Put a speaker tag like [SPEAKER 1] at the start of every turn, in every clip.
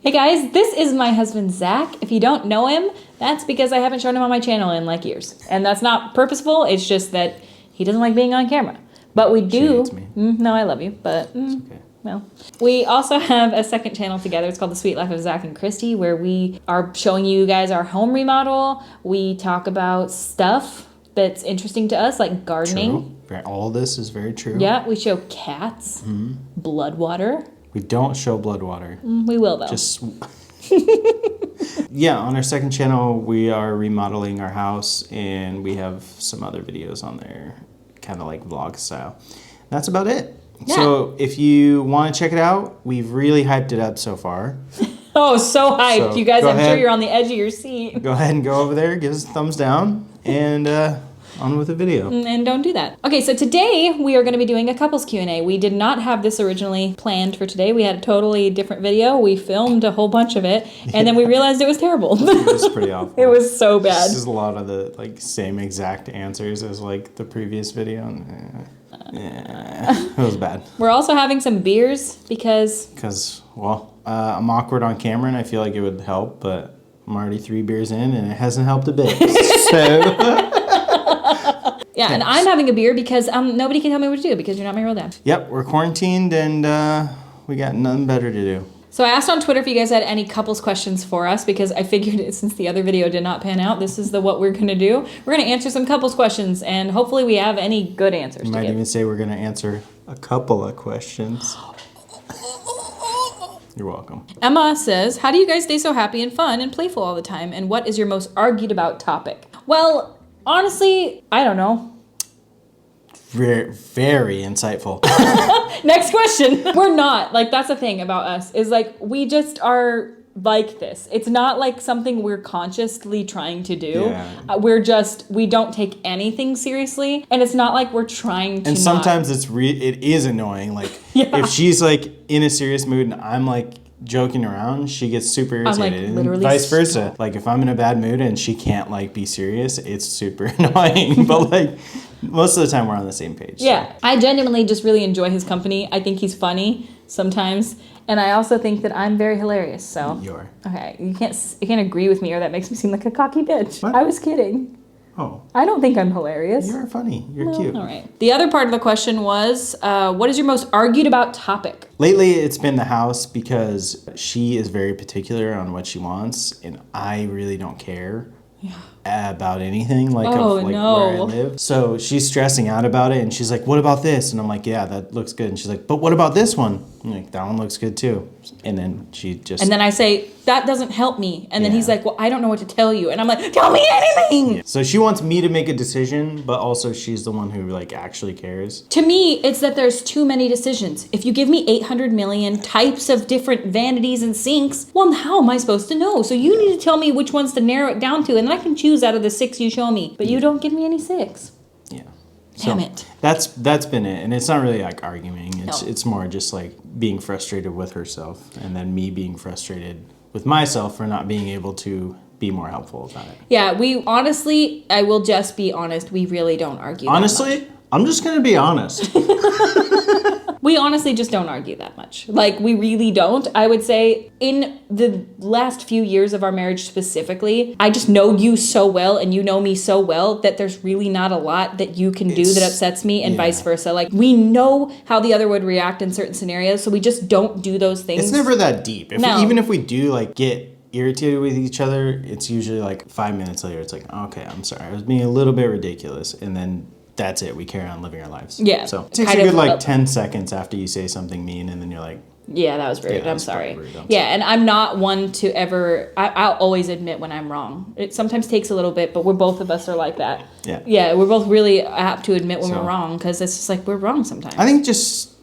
[SPEAKER 1] Hey guys, this is my husband Zach. If you don't know him, that's because I haven't shown him on my channel in like years. And that's not purposeful, it's just that he doesn't like being on camera. But we do.
[SPEAKER 2] She hates me.
[SPEAKER 1] No, I love you, but
[SPEAKER 2] It's okay.
[SPEAKER 1] well. We also have a second channel together. It's called The Sweet Life of Zack and Kristi, where we are showing you guys our home remodel. We talk about stuff that's interesting to us, like gardening.
[SPEAKER 2] True. All this is very true.
[SPEAKER 1] Yeah, we show cats, blood water.
[SPEAKER 2] We don't show blood water.
[SPEAKER 1] We will though.
[SPEAKER 2] Just yeah, on our second channel, we are remodeling our house, and we have some other videos on there, kind of like vlog style. That's about it.
[SPEAKER 1] Yeah.
[SPEAKER 2] So if you want to check it out, we've really hyped it up so far.
[SPEAKER 1] Oh, so hyped.
[SPEAKER 2] So
[SPEAKER 1] you guys,
[SPEAKER 2] go
[SPEAKER 1] I'm sure
[SPEAKER 2] ahead.
[SPEAKER 1] you're on the edge of your seat.
[SPEAKER 2] Go ahead and go over there, give us a thumbs down, and on with the video.
[SPEAKER 1] And don't do that. Okay, so today we are going to be doing a couples Q&A. We did not have this originally planned for today. We had a totally different video. We filmed a whole bunch of it, and then we realized it was terrible.
[SPEAKER 2] It was pretty awful.
[SPEAKER 1] It was so bad.
[SPEAKER 2] This is a lot of the like same exact answers as like the previous video. And, it was bad.
[SPEAKER 1] We're also having some beers
[SPEAKER 2] Because, well, I'm awkward on camera and I feel like it would help, but I'm already 3 beers in and it hasn't helped a bit. So...
[SPEAKER 1] Yeah, and I'm having a beer because nobody can tell me what to do because you're not my real dad.
[SPEAKER 2] Yep, we're quarantined and we got nothing better to do.
[SPEAKER 1] So I asked on Twitter if you guys had any couples questions for us because I figured since the other video did not pan out, this is what we're going to do. We're going to answer some couples questions and hopefully we have any good answers
[SPEAKER 2] You might even say we're going to answer a couple of questions. You're welcome.
[SPEAKER 1] Emma says, how do you guys stay so happy and fun and playful all the time? And what is your most argued about topic? Well, honestly, I don't know.
[SPEAKER 2] Very, very insightful.
[SPEAKER 1] Next question. We're not. Like, that's the thing about us is like, we just are like this. It's not like something we're consciously trying to do.
[SPEAKER 2] Yeah.
[SPEAKER 1] We don't take anything seriously. And it's not like we're trying to
[SPEAKER 2] And sometimes it is annoying. Like, if she's like in a serious mood and I'm like joking around, she gets super irritated.
[SPEAKER 1] I'm like, literally
[SPEAKER 2] and vice versa. Like, if I'm in a bad mood and she can't like be serious, it's super annoying. But like, most of the time we're on the same page.
[SPEAKER 1] Yeah.
[SPEAKER 2] So.
[SPEAKER 1] I genuinely just really enjoy his company. I think he's funny sometimes. And I also think that I'm very hilarious, so.
[SPEAKER 2] You're.
[SPEAKER 1] Okay, you can't agree with me or that makes me seem like a cocky bitch.
[SPEAKER 2] What?
[SPEAKER 1] I was kidding.
[SPEAKER 2] Oh.
[SPEAKER 1] I don't think I'm hilarious.
[SPEAKER 2] You're funny. You're cute.
[SPEAKER 1] All right. The other part of the question was, what is your most argued about topic?
[SPEAKER 2] Lately, it's been the house because she is very particular on what she wants, and I really don't care about anything like
[SPEAKER 1] Oh,
[SPEAKER 2] where
[SPEAKER 1] no.
[SPEAKER 2] I live. So she's stressing out about it, and she's like, "What about this?" And I'm like, "Yeah, that looks good." And she's like, "But what about this one?" I'm like, "That one looks good too." And then she just
[SPEAKER 1] And then I say, that doesn't help me. And then
[SPEAKER 2] Yeah.
[SPEAKER 1] he's like, well, I don't know what to tell you. And I'm like, tell me anything.
[SPEAKER 2] Yeah. So she wants me to make a decision, but also she's the one who like actually cares.
[SPEAKER 1] To me, it's that there's too many decisions. If you give me 800 million types of different vanities and sinks, well, how am I supposed to know? So you need to tell me which ones to narrow it down to, and then I can choose out of the 6 you show me. But you don't give me any 6.
[SPEAKER 2] Yeah.
[SPEAKER 1] Damn it.
[SPEAKER 2] That's been it, and it's not really like arguing. It's more just like being frustrated with herself, and then me being frustrated with myself for not being able to be more helpful about it.
[SPEAKER 1] Yeah, we honestly, I will just be honest, we really don't argue that much.
[SPEAKER 2] Honestly, I'm just gonna be honest.
[SPEAKER 1] We honestly just don't argue that much. Like, we really don't. I would say in the last few years of our marriage specifically, I just know you so well and you know me so well that there's really not a lot that you can do that upsets me and vice versa. Like, we know how the other would react in certain scenarios, so we just don't do those things.
[SPEAKER 2] It's never that deep.
[SPEAKER 1] No.
[SPEAKER 2] Even if we do like get irritated with each other, it's usually like 5 minutes later, it's like, okay, I'm sorry. I was being a little bit ridiculous. And then that's it. We carry on living our lives.
[SPEAKER 1] Yeah.
[SPEAKER 2] So it takes a good like 10 seconds after you say something mean, and then you're like,
[SPEAKER 1] yeah, that was rude.
[SPEAKER 2] Yeah,
[SPEAKER 1] I'm
[SPEAKER 2] that's
[SPEAKER 1] sorry.
[SPEAKER 2] rude. I'm
[SPEAKER 1] Yeah, and I'm not one to ever, I'll always admit when I'm wrong. It sometimes takes a little bit, but both of us are like that.
[SPEAKER 2] Yeah.
[SPEAKER 1] Yeah, we're both really apt to admit when
[SPEAKER 2] So-
[SPEAKER 1] we're wrong because it's just like we're wrong sometimes.
[SPEAKER 2] I think just,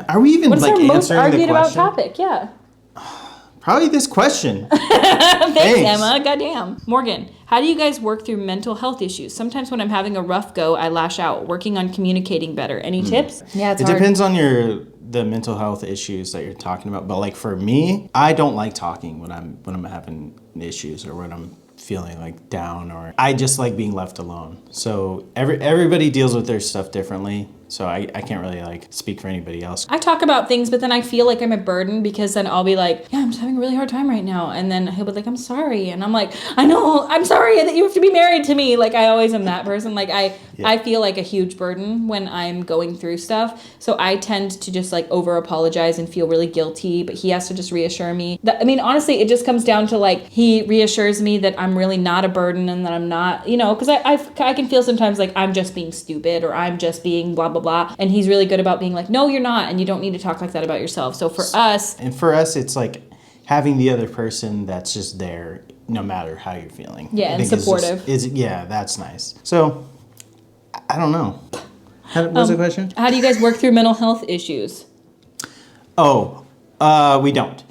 [SPEAKER 2] are we even
[SPEAKER 1] What's
[SPEAKER 2] like
[SPEAKER 1] our most
[SPEAKER 2] answering the
[SPEAKER 1] argued about
[SPEAKER 2] question?
[SPEAKER 1] topic? Yeah.
[SPEAKER 2] Probably this question.
[SPEAKER 1] Thanks, Emma. Goddamn. Morgan, how do you guys work through mental health issues? Sometimes when I'm having a rough go, I lash out. Working on communicating better. Any tips? Yeah, it's
[SPEAKER 2] It
[SPEAKER 1] hard.
[SPEAKER 2] depends on the mental health issues that you're talking about. But like for me, I don't like talking when I'm having issues or when I'm feeling like down, or I just like being left alone. So everybody deals with their stuff differently. So I can't really like speak for anybody else.
[SPEAKER 1] I talk about things, but then I feel like I'm a burden because then I'll be like, yeah, I'm just having a really hard time right now. And then he'll be like, I'm sorry. And I'm like, I know, I'm sorry that you have to be married to me. Like, I always am that person. Like, I feel like a huge burden when I'm going through stuff. So I tend to just like over apologize and feel really guilty, but he has to just reassure me. I mean, honestly, it just comes down to like, he reassures me that I'm really not a burden and that I'm not, you know, because I can feel sometimes like I'm just being stupid or I'm just being blah, blah, blah. And he's really good about being like, no, you're not. And you don't need to talk like that about yourself. So for us.
[SPEAKER 2] And for us, it's like having the other person that's just there no matter how you're feeling.
[SPEAKER 1] Yeah, and supportive.
[SPEAKER 2] Yeah, that's nice. So, I don't know. What was the question?
[SPEAKER 1] How do you guys work through mental health issues?
[SPEAKER 2] Oh, we don't.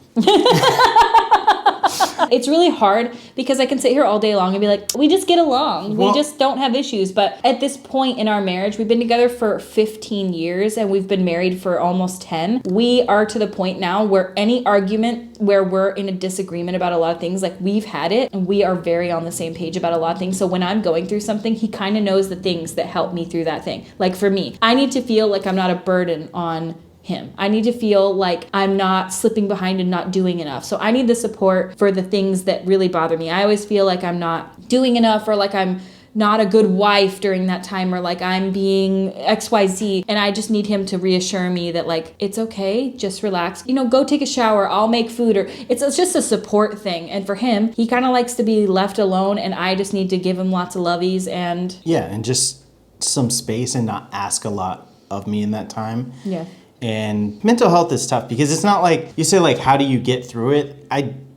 [SPEAKER 1] It's really hard because I can sit here all day long and be like, we just get along. We just don't have issues. But at this point in our marriage, we've been together for 15 years and we've been married for almost 10. We are to the point now where any argument where we're in a disagreement about a lot of things, like we've had it and we are very on the same page about a lot of things. So when I'm going through something, he kind of knows the things that help me through that thing. Like for me, I need to feel like I'm not a burden on him. I need to feel like I'm not slipping behind and not doing enough. So I need the support for the things that really bother me. I always feel like I'm not doing enough or like I'm not a good wife during that time or like I'm being XYZ. And I just need him to reassure me that like, it's okay, just relax. You know, go take a shower, I'll make food, or it's just a support thing. And for him, he kind of likes to be left alone and I just need to give him lots of lovies and...
[SPEAKER 2] Yeah, and just some space and not ask a lot of me in that time.
[SPEAKER 1] Yeah.
[SPEAKER 2] And mental health is tough because it's not like you say like, how do you get through it?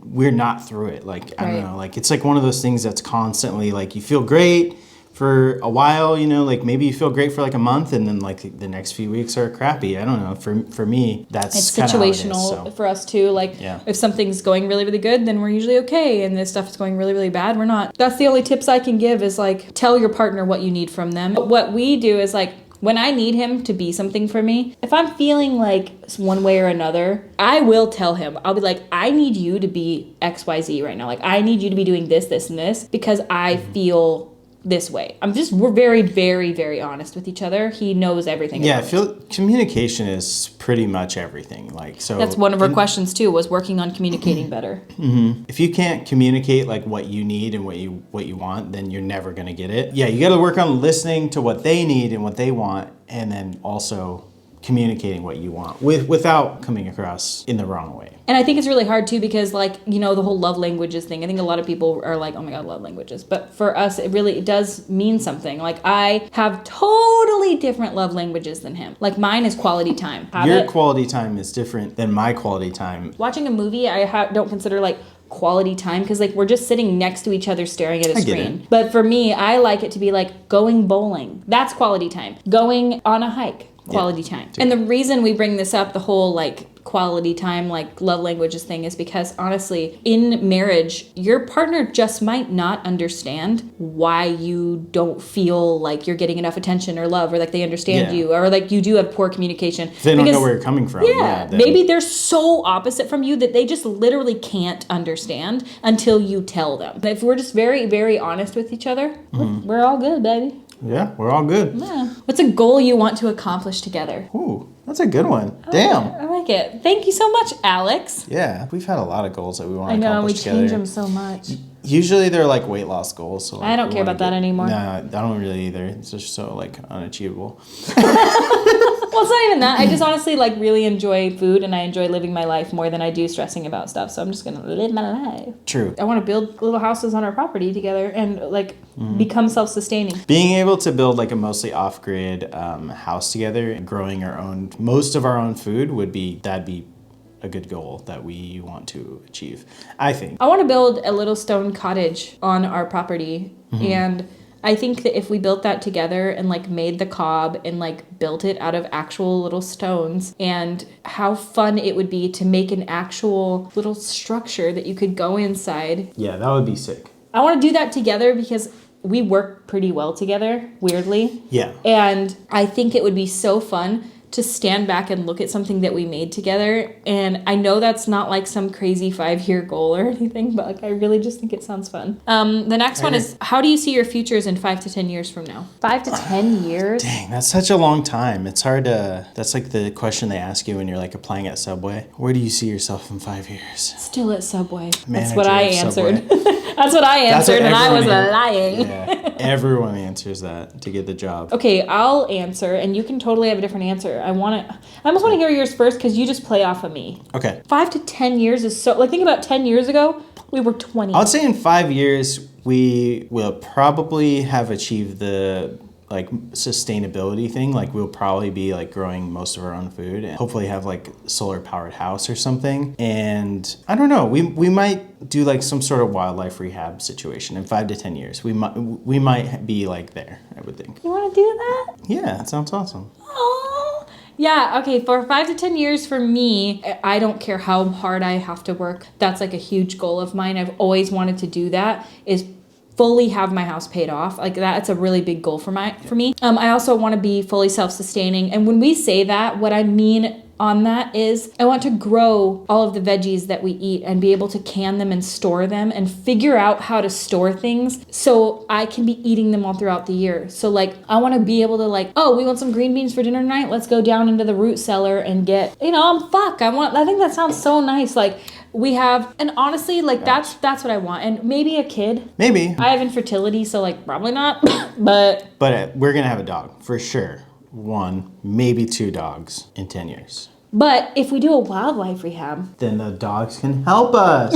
[SPEAKER 2] We're not through it. Like, I don't know, like it's like one of those things that's constantly like you feel great for a while, you know, like maybe you feel great for like a month and then like the next few weeks are crappy. I don't know. For me, that's
[SPEAKER 1] it's situational for us too. Like if something's going really, really good, then we're usually okay. And this stuff is going really, really bad, we're not. That's the only tips I can give is like tell your partner what you need from them. But what we do is like, when I need him to be something for me, if I'm feeling like one way or another, I will tell him. I'll be like, I need you to be XYZ right now. Like, I need you to be doing this, this, and this because I feel this way. We're very, very, very honest with each other. He knows everything.
[SPEAKER 2] Yeah, I feel communication is pretty much everything. Like, so
[SPEAKER 1] that's one of our questions too, was working on communicating better.
[SPEAKER 2] Mm-hmm. If you can't communicate like what you need and what you want, then you're never gonna get it. Yeah, you got to work on listening to what they need and what they want, and then also communicating what you want without coming across in the wrong way.
[SPEAKER 1] And I think it's really hard too because like, you know, the whole love languages thing, I think a lot of people are like, oh my God, love languages. But for us, it does mean something. Like I have totally different love languages than him. Like mine is quality time.
[SPEAKER 2] Your quality time is different than my quality time.
[SPEAKER 1] Watching a movie, I don't consider like quality time because like we're just sitting next to each other staring at a screen. But for me, I like it to be like going bowling. That's quality time. Going on a hike. Quality time. And the reason we bring this up, the whole like quality time, like love languages thing, is because honestly, in marriage, your partner just might not understand why you don't feel like you're getting enough attention or love, or like they understand you, or like you do have poor communication.
[SPEAKER 2] They don't know where you're coming from.
[SPEAKER 1] Maybe they're so opposite from you that they just literally can't understand until you tell them. If we're just very, very honest with each other, we're all good, baby.
[SPEAKER 2] Yeah, we're all good.
[SPEAKER 1] Yeah. What's a goal you want to accomplish together?
[SPEAKER 2] Ooh, that's a good one. Damn.
[SPEAKER 1] I like it. Thank you so much, Alex.
[SPEAKER 2] Yeah, we've had a lot of goals that we want to accomplish together.
[SPEAKER 1] I know, we change them so much.
[SPEAKER 2] Usually they're like weight loss goals. So like,
[SPEAKER 1] I don't care about that anymore.
[SPEAKER 2] No, I don't really either. It's just so like unachievable.
[SPEAKER 1] Well, it's not even that. I just honestly like really enjoy food and I enjoy living my life more than I do stressing about stuff. So I'm just going to live my life.
[SPEAKER 2] True.
[SPEAKER 1] I want to build little houses on our property together and like become self-sustaining.
[SPEAKER 2] Being able to build like a mostly off-grid house together and growing most of our own food that'd be a good goal that we want to achieve, I think.
[SPEAKER 1] I want to build a little stone cottage on our property and I think that if we built that together and like made the cob and like built it out of actual little stones, and how fun it would be to make an actual little structure that you could go inside.
[SPEAKER 2] Yeah, that would be sick.
[SPEAKER 1] I want to do that together because we work pretty well together, weirdly.
[SPEAKER 2] Yeah.
[SPEAKER 1] And I think it would be so fun to stand back and look at something that we made together. And I know that's not like some crazy 5-year goal or anything, but like I really just think it sounds fun. The next one is, how do you see your futures in 5 to 10 years from now? 5 to 10 years?
[SPEAKER 2] Dang, that's such a long time. It's hard to, that's like the question they ask you when you're like applying at Subway. Where do you see yourself in 5 years?
[SPEAKER 1] Still at Subway. That's
[SPEAKER 2] Manager
[SPEAKER 1] what I
[SPEAKER 2] of
[SPEAKER 1] answered.
[SPEAKER 2] Subway.
[SPEAKER 1] That's what I answered, and I was
[SPEAKER 2] everyone
[SPEAKER 1] lying.
[SPEAKER 2] Yeah, everyone answers that to get the job.
[SPEAKER 1] Okay, I'll answer, and you can totally have a different answer. I almost want to hear yours first because you just play off of me.
[SPEAKER 2] Okay.
[SPEAKER 1] 5 to 10 years is so, like, think about 10 years ago, we were 20.
[SPEAKER 2] I would say in 5 years, we will probably have achieved the like sustainability thing. Like we'll probably be like growing most of our own food and hopefully have like solar powered house or something. And I don't know, we might do like some sort of wildlife rehab situation in 5 to 10 years. We might be like there, I would think.
[SPEAKER 1] You want to do that?
[SPEAKER 2] Yeah, that sounds awesome.
[SPEAKER 1] Oh, yeah. Okay. For 5 to 10 years for me, I don't care how hard I have to work. That's like a huge goal of mine. I've always wanted to do that, is fully have my house paid off. Like that's a really big goal for me. I also want to be fully self-sustaining. And when we say that, what I mean on that is I want to grow all of the veggies that we eat and be able to can them and store them and figure out how to store things so I can be eating them all throughout the year. So like I want to be able to like, oh, we want some green beans for dinner tonight. Let's go down into the root cellar and get, I think that sounds so nice. Like we have, and honestly, like that's what I want. And maybe a kid.
[SPEAKER 2] Maybe.
[SPEAKER 1] I have infertility, so like probably not, but
[SPEAKER 2] we're going to have a dog for sure. 1, maybe 2 dogs in 10 years.
[SPEAKER 1] But if we do a wildlife rehab,
[SPEAKER 2] then the dogs can help us.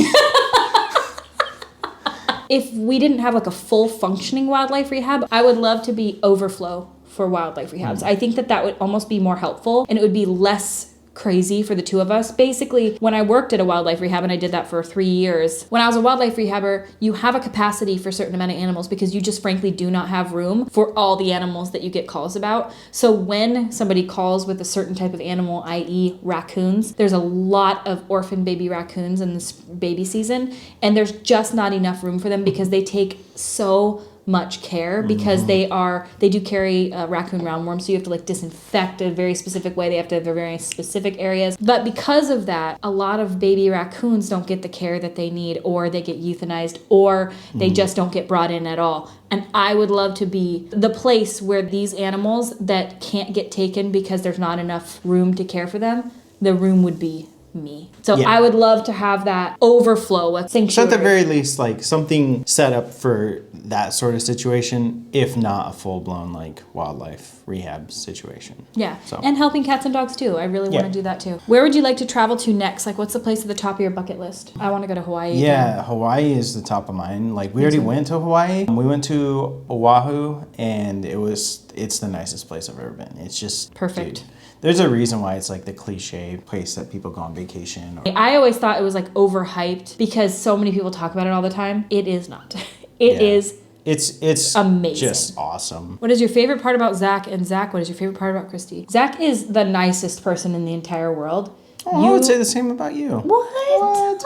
[SPEAKER 1] If we didn't have like a full functioning wildlife rehab, I would love to be overflow for wildlife rehabs. I think that would almost be more helpful and it would be less crazy for the two of us. Basically, when I worked at a wildlife rehab, and I did that for 3 years, when I was a wildlife rehabber, you have a capacity for a certain amount of animals because you just frankly do not have room for all the animals that you get calls about. So when somebody calls with a certain type of animal, i.e. raccoons, there's a lot of orphan baby raccoons in this baby season, and there's just not enough room for them because they take so much care because they do carry raccoon roundworms, so you have to like disinfect a very specific way. They have to have very specific areas, but because of that, a lot of baby raccoons don't get the care that they need, or they get euthanized, or they just don't get brought in at all. And I would love to be the place where these animals that can't get taken because there's not enough room to care for them, the room would be me. So I would love to have that overflow, a sanctuary.
[SPEAKER 2] So at the very least, like something set up for that sort of situation, if not a full-blown like wildlife rehab situation.
[SPEAKER 1] Yeah.
[SPEAKER 2] So.
[SPEAKER 1] And helping cats and dogs too. I really want to do that too. Where would you like to travel to next? Like what's the place at the top of your bucket list? I want to go to Hawaii.
[SPEAKER 2] Yeah, again. Hawaii is the top of mine. Like we already went to Hawaii. We went to Oahu and it's the nicest place I've ever been. It's just perfect. Dude, there's a reason why it's like the cliche place that people go on vacation.
[SPEAKER 1] I always thought it was like overhyped because so many people talk about it all the time. It is not. It is.
[SPEAKER 2] It's
[SPEAKER 1] amazing.
[SPEAKER 2] Just awesome.
[SPEAKER 1] What is your favorite part about Zack? And Zack, what is your favorite part about Kristi? Zack is the nicest person in the entire world.
[SPEAKER 2] Oh, I would say the same about you.
[SPEAKER 1] What?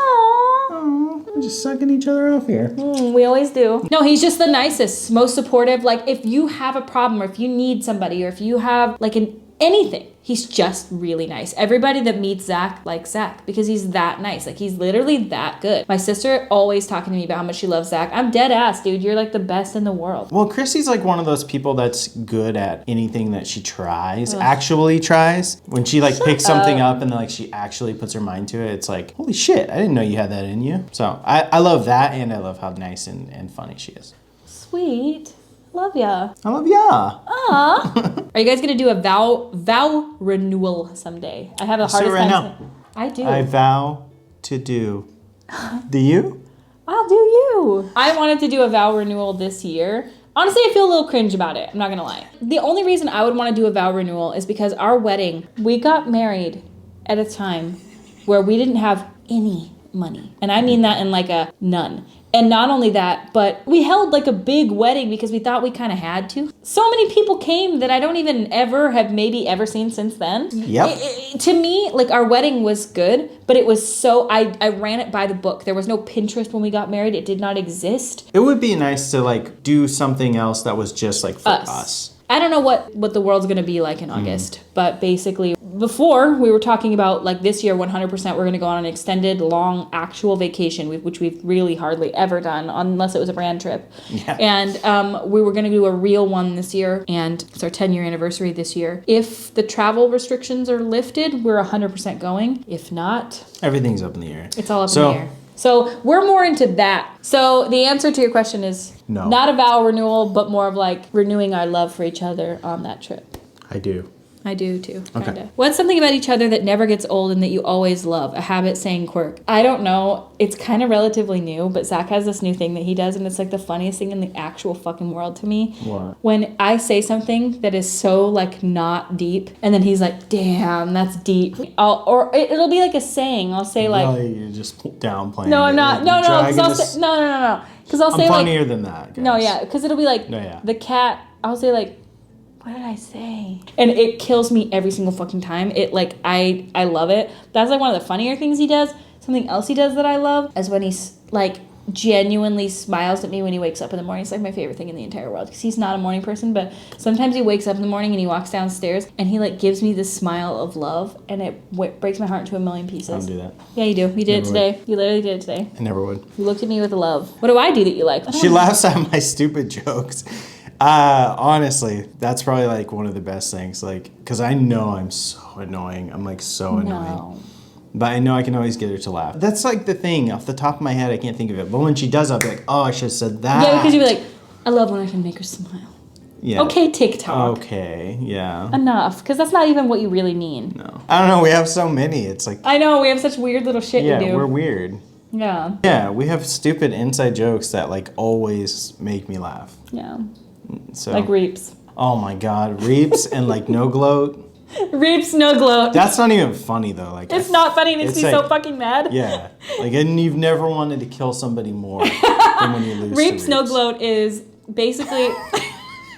[SPEAKER 2] Oh, we're just sucking each other off here.
[SPEAKER 1] We always do. No, he's just the nicest, most supportive. Like if you have a problem or if you need somebody or if you have like anything, he's just really nice. Everybody that meets Zack likes Zack because he's that nice. Like he's literally that good. My sister always talking to me about how much she loves Zack. I'm dead ass, dude. You're like the best in the world.
[SPEAKER 2] Well, Kristi's like one of those people that's good at anything that she tries, actually tries. When she like picks something up and like she actually puts her mind to it, it's like, holy shit, I didn't know you had that in you. So I love that, and I love how nice and funny she is.
[SPEAKER 1] Sweet. Love ya.
[SPEAKER 2] I love ya.
[SPEAKER 1] Aww. Are you guys gonna do a vow renewal someday? I have a hardest time.
[SPEAKER 2] Now.
[SPEAKER 1] I do.
[SPEAKER 2] I vow to do. Do you?
[SPEAKER 1] I'll do you. I wanted to do a vow renewal this year. Honestly, I feel a little cringe about it. I'm not gonna lie. The only reason I would want to do a vow renewal is because our wedding, we got married at a time where we didn't have any money. And I mean that in like a none. And not only that, but we held like a big wedding because we thought we kind of had to. So many people came that I don't even ever seen since then.
[SPEAKER 2] Yep.
[SPEAKER 1] To me, like our wedding was good, but it was so, I ran it by the book. There was no Pinterest when we got married. It did not exist.
[SPEAKER 2] It would be nice to like do something else that was just like for us.
[SPEAKER 1] I don't know what the world's gonna be like in August, but basically before we were talking about like this year 100% we're gonna go on an extended long actual vacation, which we've really hardly ever done unless it was a brand trip.
[SPEAKER 2] Yeah.
[SPEAKER 1] And we were gonna do a real one this year, and it's our 10-year anniversary this year. If the travel restrictions are lifted, we're 100% going. If not,
[SPEAKER 2] everything's up in the air.
[SPEAKER 1] it's all up in the air. So we're more into that. So the answer to your question is
[SPEAKER 2] no.
[SPEAKER 1] Not a vow renewal, but more of like renewing our love for each other on that trip.
[SPEAKER 2] I do.
[SPEAKER 1] I do too, kinda.
[SPEAKER 2] Okay.
[SPEAKER 1] What's something about each other that never gets old and that you always love? A habit, saying, quirk. I don't know. It's kind of relatively new, but Zack has this new thing that he does, and it's like the funniest thing in the actual fucking world to me.
[SPEAKER 2] What?
[SPEAKER 1] When I say something that is so like not deep, and then he's like, "Damn, that's deep." It'll be like a saying. I'll say like,
[SPEAKER 2] "No, you're just downplaying."
[SPEAKER 1] No, I'm not.
[SPEAKER 2] Like,
[SPEAKER 1] No. Because I'll say no. Because I'll say
[SPEAKER 2] I'm
[SPEAKER 1] like
[SPEAKER 2] funnier than that. Guys.
[SPEAKER 1] No, yeah. Because it'll be like the cat. I'll say like, what did I say? And it kills me every single fucking time. It like I love it. That's like one of the funnier things he does. Something else he does that I love is when he's like genuinely smiles at me when he wakes up in the morning. It's like my favorite thing in the entire world because he's not a morning person, but sometimes he wakes up in the morning and he walks downstairs and he like gives me this smile of love, and it breaks my heart into a million pieces.
[SPEAKER 2] I don't do that.
[SPEAKER 1] Yeah, you do. You did it today. You literally did it today.
[SPEAKER 2] I never would.
[SPEAKER 1] You looked at me with love. What do I do that you like?
[SPEAKER 2] She laughs at my stupid jokes. Honestly, that's probably like one of the best things. Like, because I know I'm so annoying. I'm like so annoying. But I know I can always get her to laugh. That's like the thing. Off the top of my head, I can't think of it. But when she does, I'll be like, oh, I should have said that.
[SPEAKER 1] Yeah, because you'll be like, I love when I can make her smile.
[SPEAKER 2] Yeah.
[SPEAKER 1] Okay, TikTok.
[SPEAKER 2] Okay, yeah.
[SPEAKER 1] Enough, because that's not even what you really mean.
[SPEAKER 2] No. I don't know, we have so many. It's like...
[SPEAKER 1] I know, we have such weird little shit we do.
[SPEAKER 2] Yeah, we're weird.
[SPEAKER 1] Yeah.
[SPEAKER 2] Yeah, we have stupid inside jokes that like always make me laugh.
[SPEAKER 1] Yeah.
[SPEAKER 2] So.
[SPEAKER 1] Like Reaps.
[SPEAKER 2] Oh my god, Reaps and like No Gloat.
[SPEAKER 1] Reaps, No Gloat.
[SPEAKER 2] That's not even funny though. Like
[SPEAKER 1] it's not funny. It makes me
[SPEAKER 2] like,
[SPEAKER 1] so fucking mad.
[SPEAKER 2] Yeah, like and you've never wanted to kill somebody more than when you lose.
[SPEAKER 1] Reaps, No Gloat is basically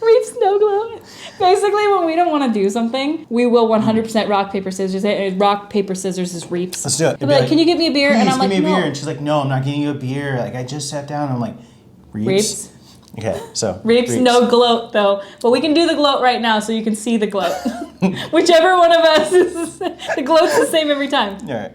[SPEAKER 1] Reaps, No Gloat. Basically, when we don't want to do something, we will 100% rock paper scissors it. And rock paper scissors is Reaps.
[SPEAKER 2] Let's do it.
[SPEAKER 1] They'll be like, "Can you get me a beer?" And I'm like,
[SPEAKER 2] give me a
[SPEAKER 1] "No."
[SPEAKER 2] beer. And she's like, "No, I'm not getting you a beer. Like I just sat down." And I'm like, Reaps. Okay, so
[SPEAKER 1] Reaps, no gloat though. But we can do the gloat right now so you can see the gloat. Whichever one of us is the gloat's the same every time.
[SPEAKER 2] All right.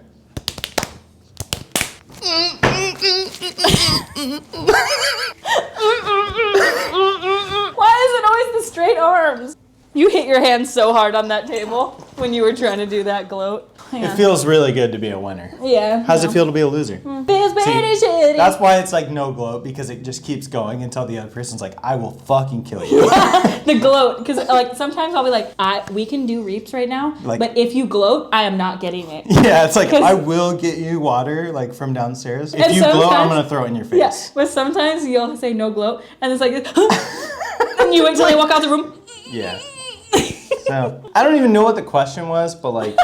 [SPEAKER 1] Why is it always the straight arms? You hit your hand so hard on that table when you were trying to do that gloat.
[SPEAKER 2] It feels really good to be a winner.
[SPEAKER 1] Yeah.
[SPEAKER 2] How's it feel to be a loser?
[SPEAKER 1] Feels pretty shitty.
[SPEAKER 2] That's why it's like no gloat, because it just keeps going until the other person's like, I will fucking kill you.
[SPEAKER 1] The gloat, because like sometimes I'll be like, we can do Reaps right now,
[SPEAKER 2] like,
[SPEAKER 1] but if you gloat, I am not getting it.
[SPEAKER 2] Yeah, it's like, I will get you water like from downstairs. If you gloat, I'm gonna throw it in your face.
[SPEAKER 1] Yeah, but sometimes you'll say no gloat, and it's like, and you wait till they walk out the room.
[SPEAKER 2] Yeah. So, I don't even know what the question was, but like...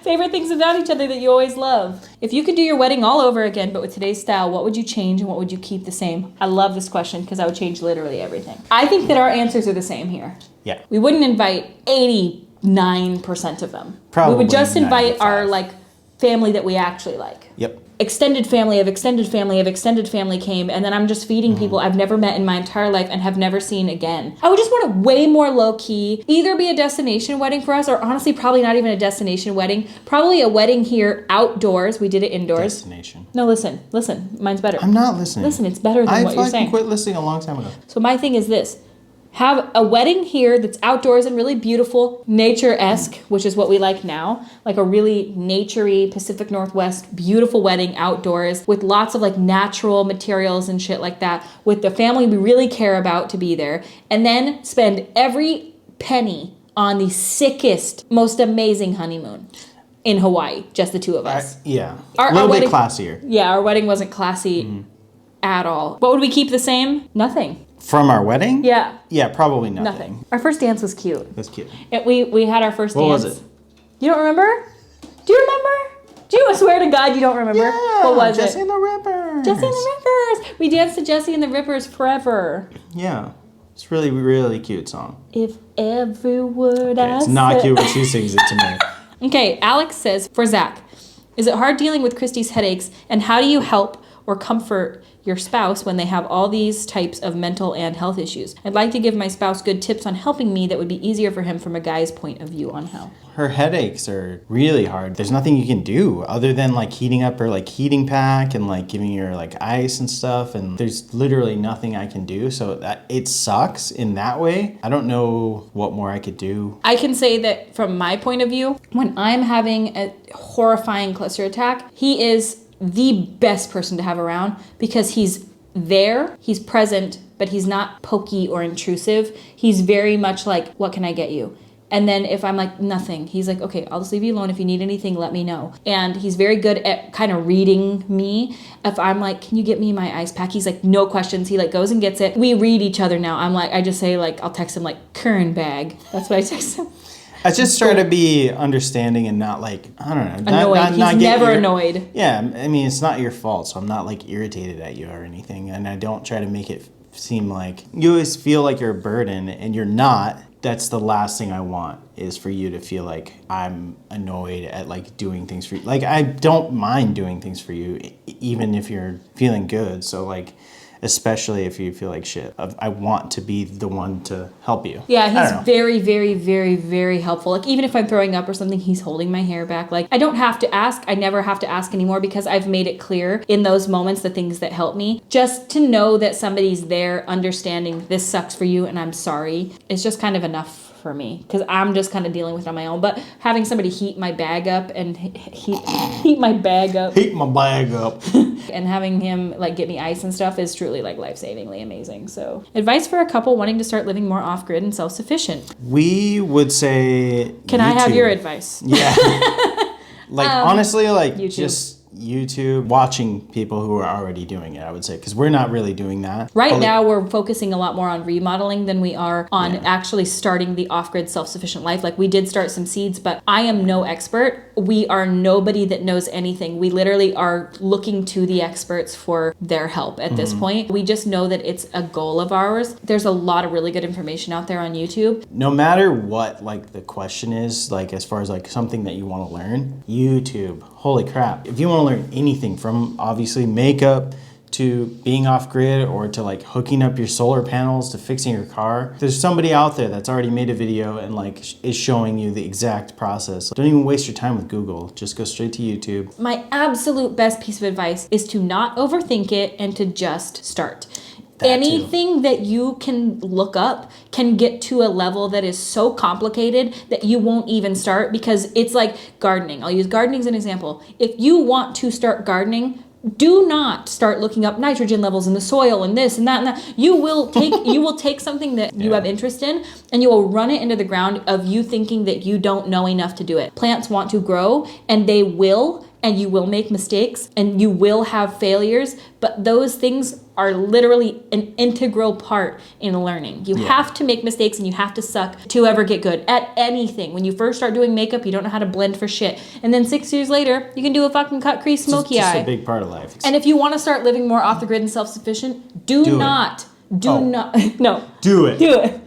[SPEAKER 1] Favorite things about each other that you always love. If you could do your wedding all over again, but with today's style, what would you change and what would you keep the same? I love this question because I would change literally everything. I think that our answers are the same here.
[SPEAKER 2] Yeah.
[SPEAKER 1] We wouldn't invite 89% of them.
[SPEAKER 2] Probably
[SPEAKER 1] we would just invite
[SPEAKER 2] 95.
[SPEAKER 1] our like family that we actually like.
[SPEAKER 2] Yep.
[SPEAKER 1] Extended family of extended family of extended family came, and then I'm just feeding people I've never met in my entire life and have never seen again. I would just want a way more low-key, either be a destination wedding for us, or honestly probably not even a destination wedding. Probably a wedding here outdoors. We did it indoors.
[SPEAKER 2] Destination.
[SPEAKER 1] No, listen. Mine's better.
[SPEAKER 2] I'm not listening.
[SPEAKER 1] Listen, it's better than what you're saying.
[SPEAKER 2] I quit listening a long time ago.
[SPEAKER 1] So my thing is this. Have a wedding here that's outdoors and really beautiful, nature-esque, which is what we like now. Like a really nature-y, Pacific Northwest, beautiful wedding outdoors with lots of like natural materials and shit like that with the family we really care about to be there. And then spend every penny on the sickest, most amazing honeymoon in Hawaii. Just the two of us.
[SPEAKER 2] Yeah. A little bit classier.
[SPEAKER 1] Yeah, our wedding wasn't classy at all. What would we keep the same? Nothing.
[SPEAKER 2] From our wedding?
[SPEAKER 1] Yeah.
[SPEAKER 2] Yeah, probably nothing.
[SPEAKER 1] Nothing. Our first dance was cute.
[SPEAKER 2] That's cute.
[SPEAKER 1] We had our first dance.
[SPEAKER 2] What was it?
[SPEAKER 1] You don't remember? Do you remember? Do you swear to God you don't remember?
[SPEAKER 2] Yeah,
[SPEAKER 1] what was
[SPEAKER 2] Jesse
[SPEAKER 1] it?
[SPEAKER 2] and the Rippers.
[SPEAKER 1] Jesse and the Rippers. We danced to Jesse and the Rippers forever.
[SPEAKER 2] Yeah. It's really, really cute song.
[SPEAKER 1] If every word I
[SPEAKER 2] It's not
[SPEAKER 1] said.
[SPEAKER 2] cute when she sings it to me.
[SPEAKER 1] Okay, Alex says, for Zack, is it hard dealing with Kristi's headaches, and how do you help or comfort your spouse when they have all these types of mental and health issues. I'd like to give my spouse good tips on helping me that would be easier for him from a guy's point of view on how.
[SPEAKER 2] Her headaches are really hard. There's nothing you can do other than like heating up her like heating pack and like giving her like ice and stuff. And there's literally nothing I can do. So that it sucks in that way. I don't know what more I could do.
[SPEAKER 1] I can say that from my point of view, when I'm having a horrifying cluster attack, he is the best person to have around because he's there, he's present, but he's not pokey or intrusive. He's very much like, what can I get you? And then if I'm like, nothing, he's like, okay, I'll just leave you alone. If you need anything, let me know. And he's very good at kind of reading me. If I'm like, can you get me my ice pack? He's like, no questions. He like goes and gets it. We read each other now. I'm like, I just say like, I'll text him like, current bag. That's what I text him.
[SPEAKER 2] I just try to be understanding and not like, I don't know.
[SPEAKER 1] Annoyed. He's never annoyed.
[SPEAKER 2] Yeah, I mean, it's not your fault, so I'm not like irritated at you or anything. And I don't try to make it seem like you always feel like you're a burden and you're not. That's the last thing I want is for you to feel like I'm annoyed at like doing things for you. Like I don't mind doing things for you even if you're feeling good. So like especially if you feel like shit. I want to be the one to help you.
[SPEAKER 1] Yeah, he's very, very, very, very helpful. Like even if I'm throwing up or something, he's holding my hair back. Like I don't have to ask. I never have to ask anymore because I've made it clear in those moments the things that help me. Just to know that somebody's there understanding this sucks for you and I'm sorry is just kind of enough for me because I'm just kind of dealing with it on my own. But having somebody heat my bag up and heat my bag up.
[SPEAKER 2] Heat my bag up.
[SPEAKER 1] And having him like get me ice and stuff is truly like life-savingly amazing. So advice for a couple wanting to start living more off-grid and self-sufficient.
[SPEAKER 2] We would say
[SPEAKER 1] Can I have your advice?
[SPEAKER 2] Yeah. Like honestly, like
[SPEAKER 1] YouTube.
[SPEAKER 2] Just YouTube, watching people who are already doing it, I would say, because we're not really doing that.
[SPEAKER 1] Right now, we're focusing a lot more on remodeling than we are on actually starting the off-grid self-sufficient life. Like we did start some seeds, but I am no expert. We are nobody that knows anything. We literally are looking to the experts for their help at this point. We just know that it's a goal of ours. There's a lot of really good information out there on YouTube.
[SPEAKER 2] No matter what like the question is, like as far as like something that you want to learn, YouTube, holy crap. If you want to learn anything from obviously makeup to being off grid or to like hooking up your solar panels to fixing your car, there's somebody out there that's already made a video and like is showing you the exact process. Don't even waste your time with Google. Just go straight to YouTube.
[SPEAKER 1] My absolute best piece of advice is to not overthink it and to just start. Anything that you can look up can get to a level that is so complicated that you won't even start because it's like gardening. I'll use gardening as an example. If you want to start gardening, do not start looking up nitrogen levels in the soil and this and that and that. You will take something that you have interest in and you will run it into the ground of you thinking that you don't know enough to do it. Plants want to grow and they will, and you will make mistakes and you will have failures, but those things are literally an integral part in learning. You have to make mistakes and you have to suck to ever get good at anything. When you first start doing makeup, you don't know how to blend for shit. And then 6 years later, you can do a fucking cut crease smoky eye.
[SPEAKER 2] It's a big part of life.
[SPEAKER 1] And if you want to start living more off the grid and self-sufficient, do not. Do not.
[SPEAKER 2] Do it.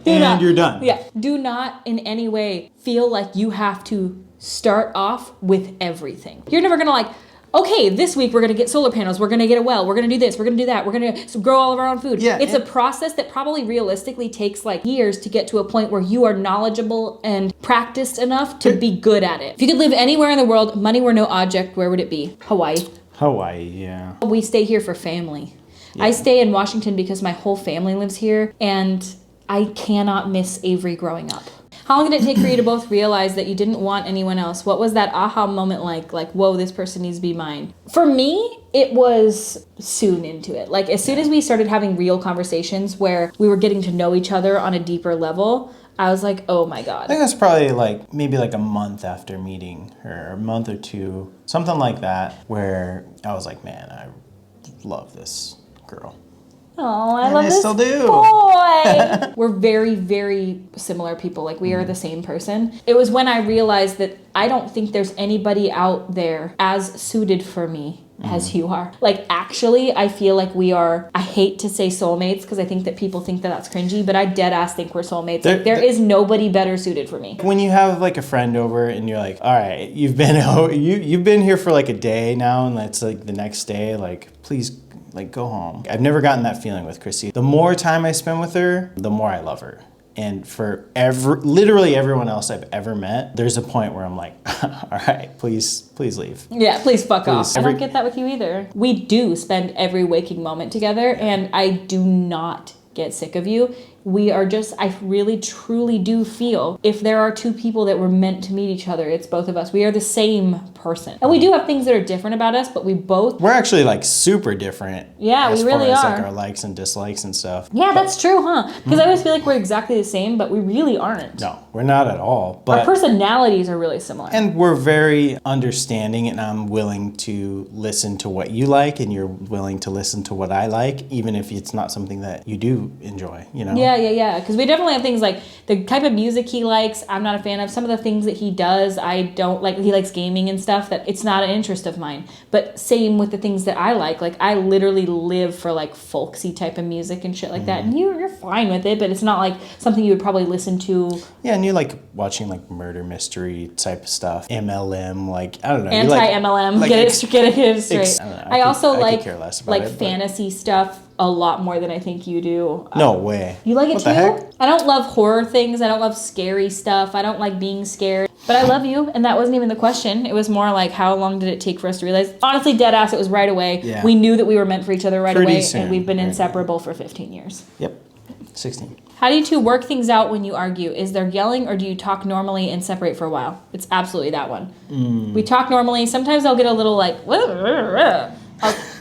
[SPEAKER 1] And
[SPEAKER 2] you're done.
[SPEAKER 1] Yeah. Do not in any way feel like you have to start off with everything. You're never gonna like, okay, this week we're gonna get solar panels, we're gonna get a well, we're gonna do this, we're gonna do that, we're gonna grow all of our own food.
[SPEAKER 2] Yeah,
[SPEAKER 1] it's a process that probably realistically takes like years to get to a point where you are knowledgeable and practiced enough to be good at it. If you could live anywhere in the world, money were no object, where would it be? Hawaii, yeah. We stay here for family. Yeah. I stay in Washington because my whole family lives here and I cannot miss Avery growing up. How long did it take for you to both realize that you didn't want anyone else? What was that aha moment like? Like, whoa, this person needs to be mine. For me, it was soon into it. Like, as soon as we started having real conversations where we were getting to know each other on a deeper level, I was like, oh my God.
[SPEAKER 2] I think that's probably like maybe like a month after meeting her, a month or two, something like that, where I was like, man, I love this girl.
[SPEAKER 1] Oh, I love this
[SPEAKER 2] still do.
[SPEAKER 1] Boy. We're very, very similar people. Like we are the same person. It was when I realized that I don't think there's anybody out there as suited for me as you are. Like actually, I feel like we are, I hate to say soulmates because I think that people think that that's cringy, but I dead ass think we're soulmates. There is nobody better suited for me.
[SPEAKER 2] When you have like a friend over and you're like, all right, you've been here for like a day now and that's like the next day, like please Like, go home. I've never gotten that feeling with Kristi. The more time I spend with her, the more I love her. And for literally everyone else I've ever met, there's a point where I'm like, all right, please leave.
[SPEAKER 1] Yeah, please fuck off. I don't get that with you either. We do spend every waking moment together, and I do not get sick of you. We are just, I really truly do feel if there are two people that were meant to meet each other, it's both of us. We are the same person. And we do have things that are different about us, but we're actually
[SPEAKER 2] like super different.
[SPEAKER 1] Yeah, we really
[SPEAKER 2] as
[SPEAKER 1] are.
[SPEAKER 2] Like our likes and dislikes and stuff.
[SPEAKER 1] Yeah, that's true, huh? Because I always feel like we're exactly the same, but we really aren't.
[SPEAKER 2] No, we're not at all. But
[SPEAKER 1] our personalities are really similar.
[SPEAKER 2] And we're very understanding, and I'm willing to listen to what you like, and you're willing to listen to what I like, even if it's not something that you do enjoy, you know?
[SPEAKER 1] Yeah. Because we definitely have things like the type of music he likes, I'm not a fan of. Some of the things that he does, I don't like. He likes gaming and stuff that it's not an interest of mine. But same with the things that I like. Like, I literally live for like folksy type of music and shit like that. And you're fine with it, but it's not like something you would probably listen to.
[SPEAKER 2] Yeah, and you like watching like murder mystery type of stuff. MLM, like, I don't know.
[SPEAKER 1] Anti-MLM,
[SPEAKER 2] like,
[SPEAKER 1] get it straight. I also like
[SPEAKER 2] it,
[SPEAKER 1] fantasy stuff a lot more than I think you do.
[SPEAKER 2] No way.
[SPEAKER 1] You like it
[SPEAKER 2] what
[SPEAKER 1] too?
[SPEAKER 2] The heck?
[SPEAKER 1] I don't love horror things. I don't love scary stuff. I don't like being scared. But I love you, and that wasn't even the question. It was more like, how long did it take for us to realize? Honestly, dead ass, it was right away. Yeah. We knew that we were meant for each other right away, soon. And we've been inseparable for 15 years.
[SPEAKER 2] Yep, 16.
[SPEAKER 1] How do you two work things out when you argue? Is there yelling, or do you talk normally and separate for a while? It's absolutely that one. We talk normally. Sometimes I'll get a little like,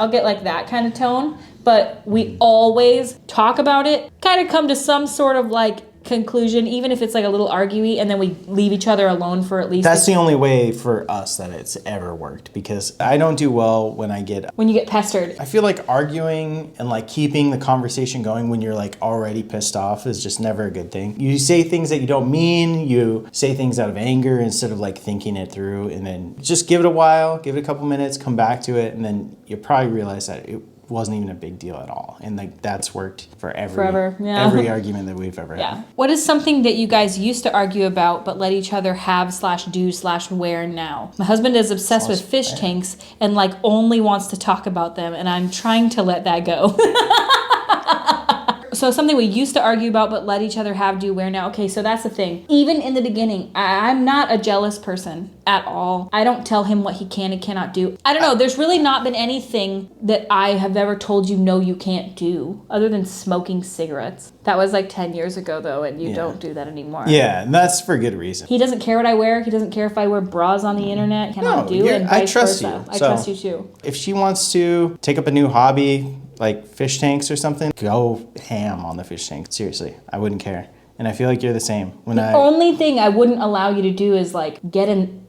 [SPEAKER 1] I'll get like that kind of tone. But we always talk about it, kind of come to some sort of like conclusion, even if it's like a little arguey, and then we leave each other alone for at least.
[SPEAKER 2] That's the only way for us that it's ever worked, because I don't do well when you get
[SPEAKER 1] pestered.
[SPEAKER 2] I feel like arguing and like keeping the conversation going when you're like already pissed off is just never a good thing. You say things that you don't mean, you say things out of anger instead of like thinking it through, and then just give it a while, give it a couple minutes, come back to it, and then you probably realize that it wasn't even a big deal at all. And like that's worked for every argument that we've ever had.
[SPEAKER 1] What is something that you guys used to argue about but let each other have/do/wear now? My husband is obsessed with fish tanks and like only wants to talk about them, and I'm trying to let that go. So something we used to argue about but let each other have, do, wear now. Okay, so that's the thing. Even in the beginning, I'm not a jealous person at all. I don't tell him what he can and cannot do. I don't know. There's really not been anything that I have ever told you no, you can't do, other than smoking cigarettes. That was like 10 years ago though, and you don't do that anymore.
[SPEAKER 2] Yeah, and that's for good reason.
[SPEAKER 1] He doesn't care what I wear. He doesn't care if I wear bras on the internet. Cannot do, and vice versa. I trust you too.
[SPEAKER 2] If she wants to take up a new hobby, like fish tanks or something, go ham on the fish tank. Seriously, I wouldn't care. And I feel like you're the same. The
[SPEAKER 1] only thing I wouldn't allow you to do is like get an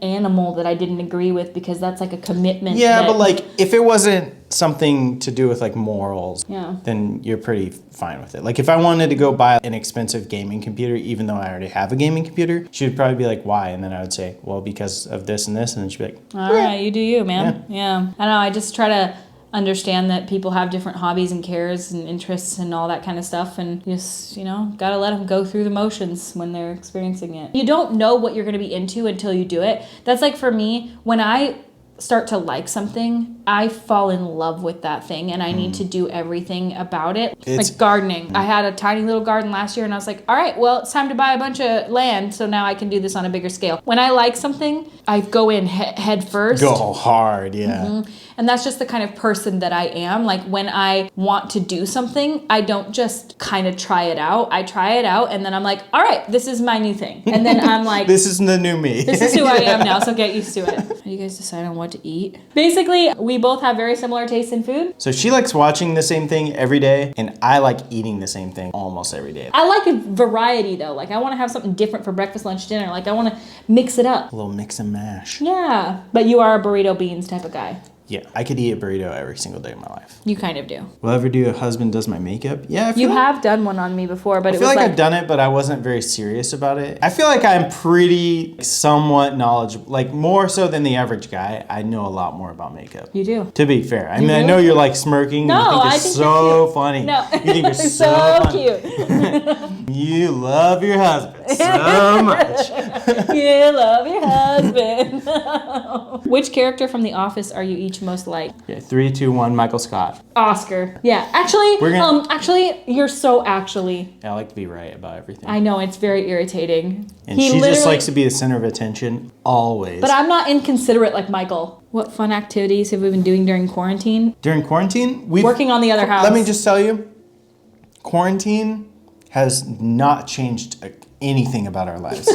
[SPEAKER 1] animal that I didn't agree with, because that's like a commitment.
[SPEAKER 2] Yeah, but like if it wasn't something to do with like morals, then you're pretty fine with it. Like if I wanted to go buy an expensive gaming computer, even though I already have a gaming computer, she would probably be like, why? And then I would say, well, because of this and this. And then she'd be like,
[SPEAKER 1] all right, you do you, man. Yeah. I know, I just try to understand that people have different hobbies and cares and interests and all that kind of stuff, and just, gotta let them go through the motions when they're experiencing it. You don't know what you're gonna be into until you do it. That's like for me, when I start to like something, I fall in love with that thing, and I need to do everything about it. Like gardening. I had a tiny little garden last year, and I was like, all right, well, it's time to buy a bunch of land, so now I can do this on a bigger scale. When I like something, I go in head first.
[SPEAKER 2] Go hard, yeah.
[SPEAKER 1] Mm-hmm. And that's just the kind of person that I am. Like when I want to do something, I don't just kind of try it out. I try it out, and then I'm like, all right, this is my new thing. And then I'm like,
[SPEAKER 2] this is the new me.
[SPEAKER 1] This is who I am now, so get used to it. How do you guys decide on what to eat? Basically, we both have very similar tastes in food.
[SPEAKER 2] So she likes watching the same thing every day, and I like eating the same thing almost every day.
[SPEAKER 1] I like a variety though. Like I want to have something different for breakfast, lunch, dinner. Like I want to mix it up.
[SPEAKER 2] A little mix and mash.
[SPEAKER 1] Yeah, but you are a burrito beans type of guy.
[SPEAKER 2] Yeah, I could eat a burrito every single day of my life.
[SPEAKER 1] You kind of do.
[SPEAKER 2] Will I ever do a husband does my makeup? Yeah,
[SPEAKER 1] you have done one on me before, but
[SPEAKER 2] I feel like I've done it, but I wasn't very serious about it. I feel like I'm pretty somewhat knowledgeable, like more so than the average guy. I know a lot more about makeup.
[SPEAKER 1] You do.
[SPEAKER 2] To be fair, I mean, I know you're like smirking.
[SPEAKER 1] No,
[SPEAKER 2] I think you're so funny.
[SPEAKER 1] No,
[SPEAKER 2] you think you're so
[SPEAKER 1] cute.
[SPEAKER 2] You love your husband so much.
[SPEAKER 1] You love your husband. Which character from The Office are you each most like?
[SPEAKER 2] Okay, 3, 2, 1, Michael Scott.
[SPEAKER 1] Oscar. Yeah, actually, you're so actually.
[SPEAKER 2] Yeah, I like to be right about everything.
[SPEAKER 1] I know, it's very irritating.
[SPEAKER 2] And she just likes to be the center of attention, always.
[SPEAKER 1] But I'm not inconsiderate like Michael. What fun activities have we been doing during quarantine?
[SPEAKER 2] During quarantine?
[SPEAKER 1] Working on the other house.
[SPEAKER 2] Let me just tell you, quarantine has not changed anything about our lives.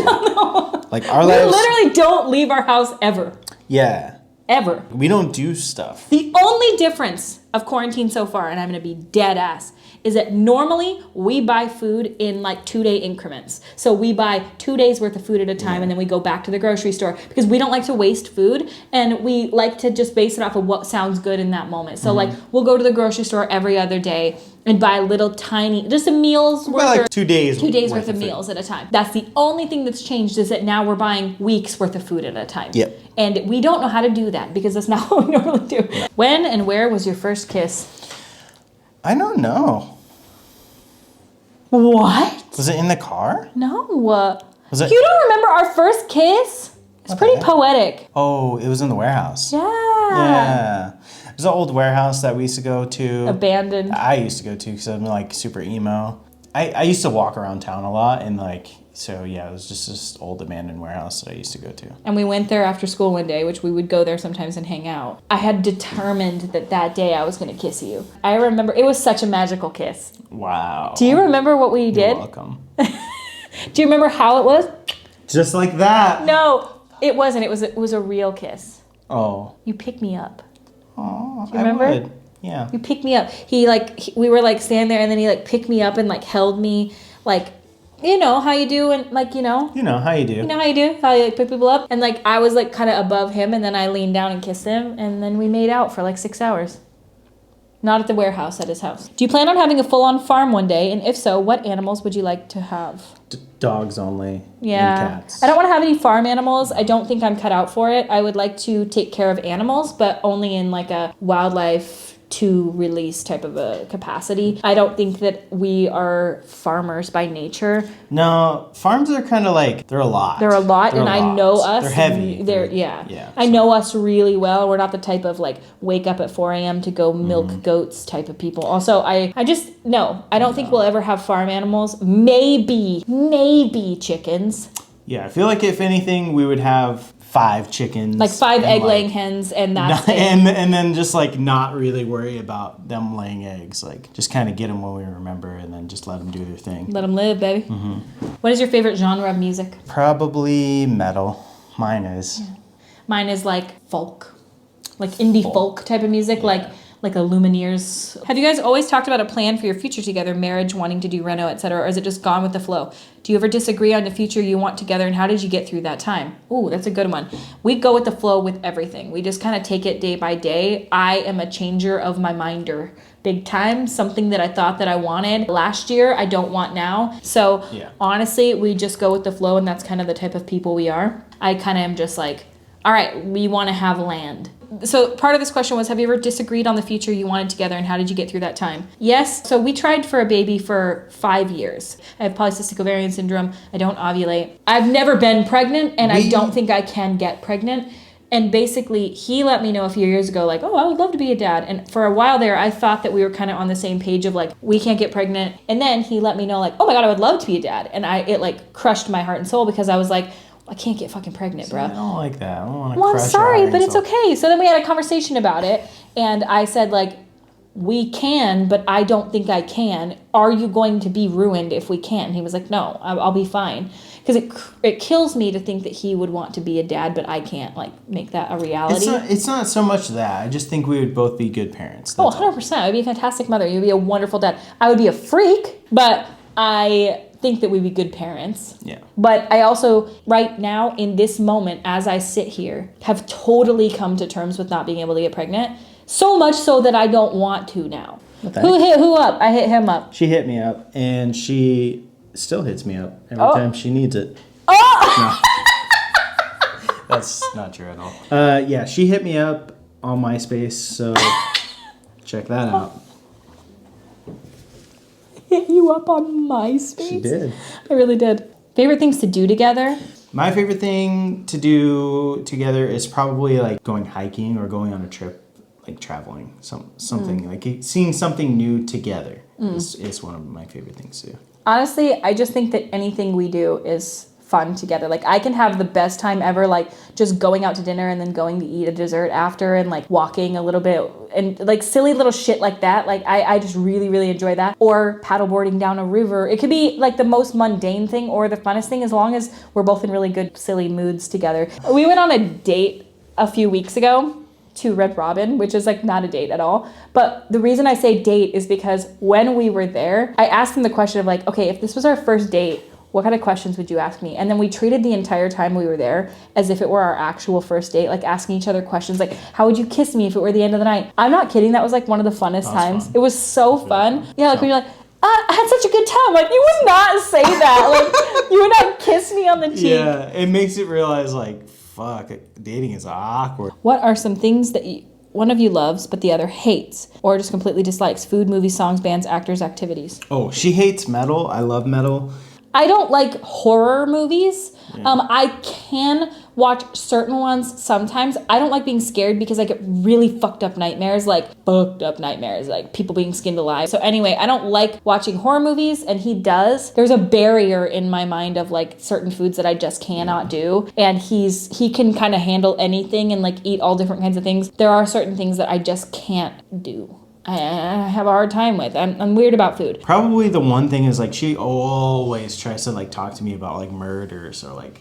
[SPEAKER 2] Like our lives. We literally
[SPEAKER 1] don't leave our house ever.
[SPEAKER 2] Yeah.
[SPEAKER 1] Ever.
[SPEAKER 2] We don't do stuff.
[SPEAKER 1] The only difference of quarantine so far, and I'm going to be dead ass, is that normally we buy food in like 2-day increments. So we buy 2 days worth of food at a time, and then we go back to the grocery store because we don't like to waste food, and we like to just base it off of what sounds good in that moment. So like we'll go to the grocery store every other day and buy little tiny, just a meal's worth.
[SPEAKER 2] Like 2 days.
[SPEAKER 1] 2 days worth of meals at a time. That's the only thing that's changed, is that now we're buying weeks worth of food at a time.
[SPEAKER 2] Yep.
[SPEAKER 1] And we don't know how to do that because that's not what we normally do. When and where was your first kiss?
[SPEAKER 2] I don't know.
[SPEAKER 1] What?
[SPEAKER 2] Was it in the car?
[SPEAKER 1] No.
[SPEAKER 2] Was it?
[SPEAKER 1] You don't remember our first kiss? It's pretty poetic.
[SPEAKER 2] Oh, it was in the warehouse.
[SPEAKER 1] Yeah.
[SPEAKER 2] Yeah. It was an old warehouse that we used to go to.
[SPEAKER 1] Abandoned.
[SPEAKER 2] I used to go to because I'm like super emo. I used to walk around town a lot, and like, so yeah, it was just this old abandoned warehouse that I used to go to.
[SPEAKER 1] And we went there after school one day, which we would go there sometimes and hang out. I had determined that day I was going to kiss you. I remember, it was such a magical kiss.
[SPEAKER 2] Wow.
[SPEAKER 1] Do you remember what we did?
[SPEAKER 2] You're welcome.
[SPEAKER 1] Do you remember how it was?
[SPEAKER 2] Just like that.
[SPEAKER 1] No, it wasn't. It was a real kiss.
[SPEAKER 2] Oh.
[SPEAKER 1] You picked me up.
[SPEAKER 2] Oh,
[SPEAKER 1] do you remember?
[SPEAKER 2] I would. Yeah.
[SPEAKER 1] You picked me up. We were like standing there, and then he like picked me up and like held me, like, you know how you do, and like, you know.
[SPEAKER 2] You know how you do.
[SPEAKER 1] You know how you do? How you like pick people up? And like I was like kind of above him, and then I leaned down and kissed him, and then we made out for like 6 hours. Not at the warehouse, at his house. Do you plan on having a full-on farm one day? And if so, what animals would you like to have?
[SPEAKER 2] Dogs only.
[SPEAKER 1] Yeah.
[SPEAKER 2] And cats.
[SPEAKER 1] I don't want to have any farm animals. I don't think I'm cut out for it. I would like to take care of animals, but only in like a wildlife to release type of a capacity. I don't think that we are farmers by nature.
[SPEAKER 2] No, farms are kind of like, they're a lot.
[SPEAKER 1] They're a lot, and I know us.
[SPEAKER 2] They're heavy.
[SPEAKER 1] Yeah. I know us really well. We're not the type of like wake up at 4 a.m. to go milk goats type of people. Also, I don't think we'll ever have farm animals. Maybe chickens.
[SPEAKER 2] Yeah, I feel like if anything, we would have 5 chickens.
[SPEAKER 1] Like 5 egg-laying hens, and that's it.
[SPEAKER 2] And then just like not really worry about them laying eggs. Like just kind of get them when we remember, and then just let them do their thing.
[SPEAKER 1] Let them live, baby. What is your favorite genre of music?
[SPEAKER 2] Probably metal. Mine is.
[SPEAKER 1] Yeah. Mine is like folk. Like indie folk type of music. Yeah. Like a Lumineers. Have you guys always talked about a plan for your future together, marriage, wanting to do reno, etc., or is it just gone with the flow? Do you ever disagree on the future you want together, and how did you get through that time? Ooh, that's a good one. We go with the flow with everything. We just kind of take it day by day. I am a changer of my minder. Big time. Something that I thought that I wanted last year, I don't want now. So honestly, we just go with the flow, and that's kind of the type of people we are. I kind of am just like, all right, we want to have land. So part of this question was, have you ever disagreed on the future you wanted together, and how did you get through that time? Yes. So we tried for a baby for 5 years. I have polycystic ovarian syndrome. I don't ovulate. I've never been pregnant, and I don't think I can get pregnant. And basically, he let me know a few years ago, like, oh, I would love to be a dad. And for a while there, I thought that we were kind of on the same page of like, we can't get pregnant. And then he let me know like, oh my God, I would love to be a dad. And it like crushed my heart and soul, because I was like, I can't get fucking pregnant, bro.
[SPEAKER 2] I don't like that. I don't want to
[SPEAKER 1] Well,
[SPEAKER 2] crush
[SPEAKER 1] I'm sorry,
[SPEAKER 2] your
[SPEAKER 1] but it's okay. So then we had a conversation about it, and I said, like, we can, but I don't think I can. Are you going to be ruined if we can't? And he was like, no, I'll be fine. Because it kills me to think that he would want to be a dad, but I can't, like, make that a reality.
[SPEAKER 2] It's not so much that. I just think we would both be good parents.
[SPEAKER 1] That's 100%. I would be a fantastic mother. You'd be a wonderful dad. I would be a freak, but I think that we'd be good parents.
[SPEAKER 2] Yeah.
[SPEAKER 1] But I also, right now, in this moment, as I sit here, have totally come to terms with not being able to get pregnant. So much so that I don't want to now. Okay. Who hit who up? I hit him up.
[SPEAKER 2] She hit me up, and she still hits me up every time she needs it.
[SPEAKER 1] Oh!
[SPEAKER 2] No. That's not true at all. Yeah, she hit me up on MySpace, so check that out.
[SPEAKER 1] hit you up on MySpace.
[SPEAKER 2] She did.
[SPEAKER 1] I really did. Favorite things to do together?
[SPEAKER 2] My favorite thing to do together is probably like going hiking or going on a trip, like traveling. Something like seeing something new together is one of my favorite things to do.
[SPEAKER 1] Honestly, I just think that anything we do is fun together. Like I can have the best time ever, like just going out to dinner and then going to eat a dessert after and like walking a little bit and like silly little shit like that. Like I just really, really enjoy that. Or paddleboarding down a river. It could be like the most mundane thing or the funnest thing as long as we're both in really good, silly moods together. We went on a date a few weeks ago to Red Robin, which is like not a date at all. But the reason I say date is because when we were there, I asked him the question of like, okay, if this was our first date, what kind of questions would you ask me? And then we treated the entire time we were there as if it were our actual first date, like asking each other questions like, how would you kiss me if it were the end of the night? I'm not kidding. That was like one of the funnest times.
[SPEAKER 2] Fun.
[SPEAKER 1] It was so fun. Yeah, like when you're like, I had such a good time. Like you would not say that. Like you would not kiss me on the cheek.
[SPEAKER 2] Yeah, it makes it realize like, fuck, dating is awkward.
[SPEAKER 1] What are some things that one of you loves but the other hates or just completely dislikes? Food, movies, songs, bands, actors, activities.
[SPEAKER 2] Oh, she hates metal. I love metal.
[SPEAKER 1] I don't like horror movies. Yeah. I can watch certain ones sometimes. I don't like being scared because I get really fucked up nightmares, like people being skinned alive. So anyway, I don't like watching horror movies, and he does. There's a barrier in my mind of like certain foods that I just cannot do, and he can kind of handle anything and like eat all different kinds of things. There are certain things that I just can't do. I have a hard time with. I'm weird about food.
[SPEAKER 2] Probably the one thing is like she always tries to like talk to me about like murders or like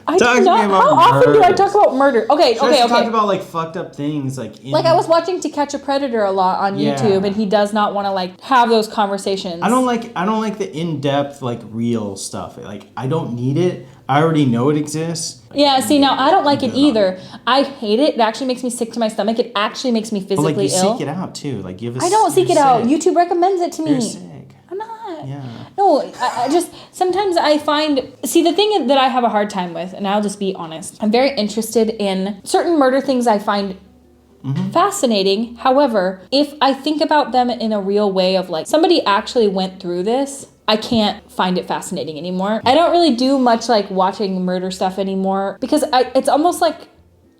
[SPEAKER 1] I do not. How often do I talk about murder? Okay.
[SPEAKER 2] Talk about like fucked up things like
[SPEAKER 1] I was watching To Catch a Predator a lot on YouTube, and he does not want to like have those conversations.
[SPEAKER 2] I don't like the in-depth like real stuff. Like I don't need it. I already know it exists.
[SPEAKER 1] Yeah, see, now I don't like it either. I hate it. It actually makes me sick to my stomach. It actually makes me physically ill.
[SPEAKER 2] But like you seek it out too. Like
[SPEAKER 1] I don't seek it out. YouTube recommends it to me.
[SPEAKER 2] You're sick.
[SPEAKER 1] I'm not.
[SPEAKER 2] Yeah.
[SPEAKER 1] No, I just, sometimes I find, see, the thing that I have a hard time with, and I'll just be honest, I'm very interested in certain murder things I find fascinating. However, if I think about them in a real way of like, somebody actually went through this, I can't find it fascinating anymore. I don't really do much like watching murder stuff anymore because it's almost like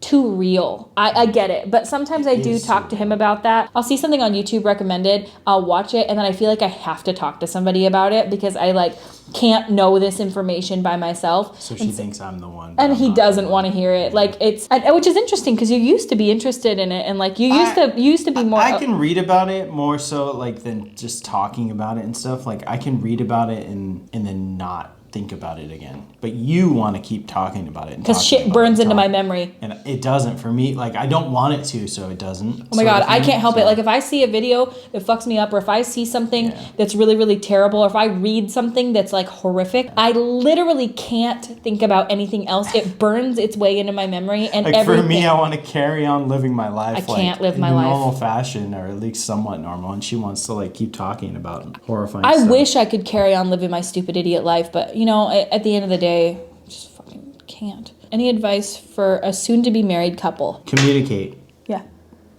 [SPEAKER 1] too real. I get it, but sometimes I do talk to him about that. I'll see something on YouTube recommended, I'll watch it, and then I feel like I have to talk to somebody about it because I like can't know this information by myself.
[SPEAKER 2] So she thinks I'm the one.
[SPEAKER 1] And he doesn't want to hear it. Like it's, which is interesting because you used to be interested in it, and like you used to be more.
[SPEAKER 2] I can read about it more so like than just talking about it and stuff. Like I can read about it and then not think about it again, but you want to keep talking about it
[SPEAKER 1] because shit burns into my memory,
[SPEAKER 2] and it doesn't for me. Like I don't want it to, so it doesn't.
[SPEAKER 1] Oh my god, I can't help it. Like if I see a video that fucks me up, or if I see something that's really, really terrible, or if I read something that's like horrific, I literally can't think about anything else. It burns its way into my memory, and
[SPEAKER 2] like everything. For me, I want to carry on living my life.
[SPEAKER 1] I can't live my life
[SPEAKER 2] in normal fashion, or at least somewhat normal, and she wants to like keep talking about horrifying
[SPEAKER 1] stuff.
[SPEAKER 2] I
[SPEAKER 1] wish I could carry on living my stupid idiot life, but you know, at the end of the day, I just fucking can't. Any advice for a soon-to-be married couple?
[SPEAKER 2] Communicate.
[SPEAKER 1] Yeah.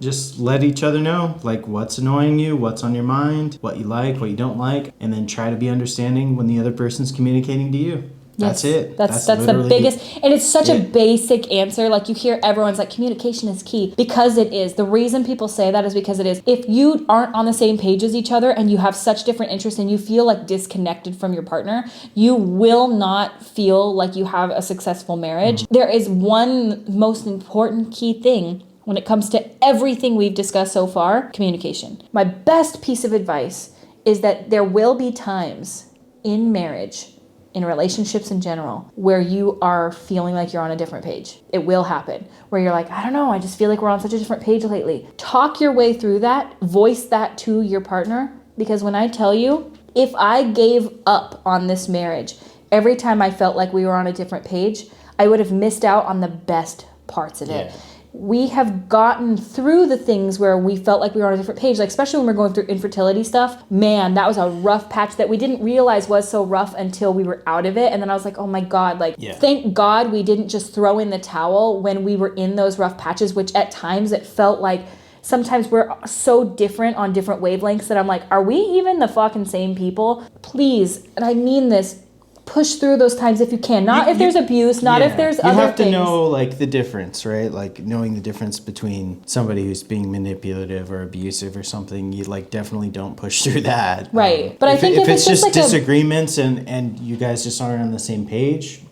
[SPEAKER 2] Just let each other know, like, what's annoying you, what's on your mind, what you like, what you don't like, and then try to be understanding when the other person's communicating to you. That's it.
[SPEAKER 1] That's the biggest, and it's such a basic answer. Like you hear everyone's like, communication is key, because it is. The reason people say that is because it is. If you aren't on the same page as each other and you have such different interests and you feel like disconnected from your partner, you will not feel like you have a successful marriage. There is one most important key thing when it comes to everything we've discussed so far: communication. My best piece of advice is that there will be times in marriage, in relationships in general, where you are feeling like you're on a different page. It will happen. Where you're like, I don't know, I just feel like we're on such a different page lately. Talk your way through that. Voice that to your partner. Because when I tell you, if I gave up on this marriage every time I felt like we were on a different page, I would have missed out on the best parts of it. We have gotten through the things where we felt like we were on a different page, like especially when we're going through infertility stuff. Man, that was a rough patch that we didn't realize was so rough until we were out of it. And then I was like, oh my God, thank God we didn't just throw in the towel when we were in those rough patches, which at times it felt like sometimes we're so different on different wavelengths that I'm like, are we even the fucking same people? Please, and I mean this, push through those times if you can. Not if there's abuse, not if there's other things.
[SPEAKER 2] You have to know, like, the difference, right? Like, knowing the difference between somebody who's being manipulative or abusive or something, you, like, definitely don't push through that.
[SPEAKER 1] Right. But I think
[SPEAKER 2] if it's just
[SPEAKER 1] like
[SPEAKER 2] disagreements and you guys just aren't on the same page,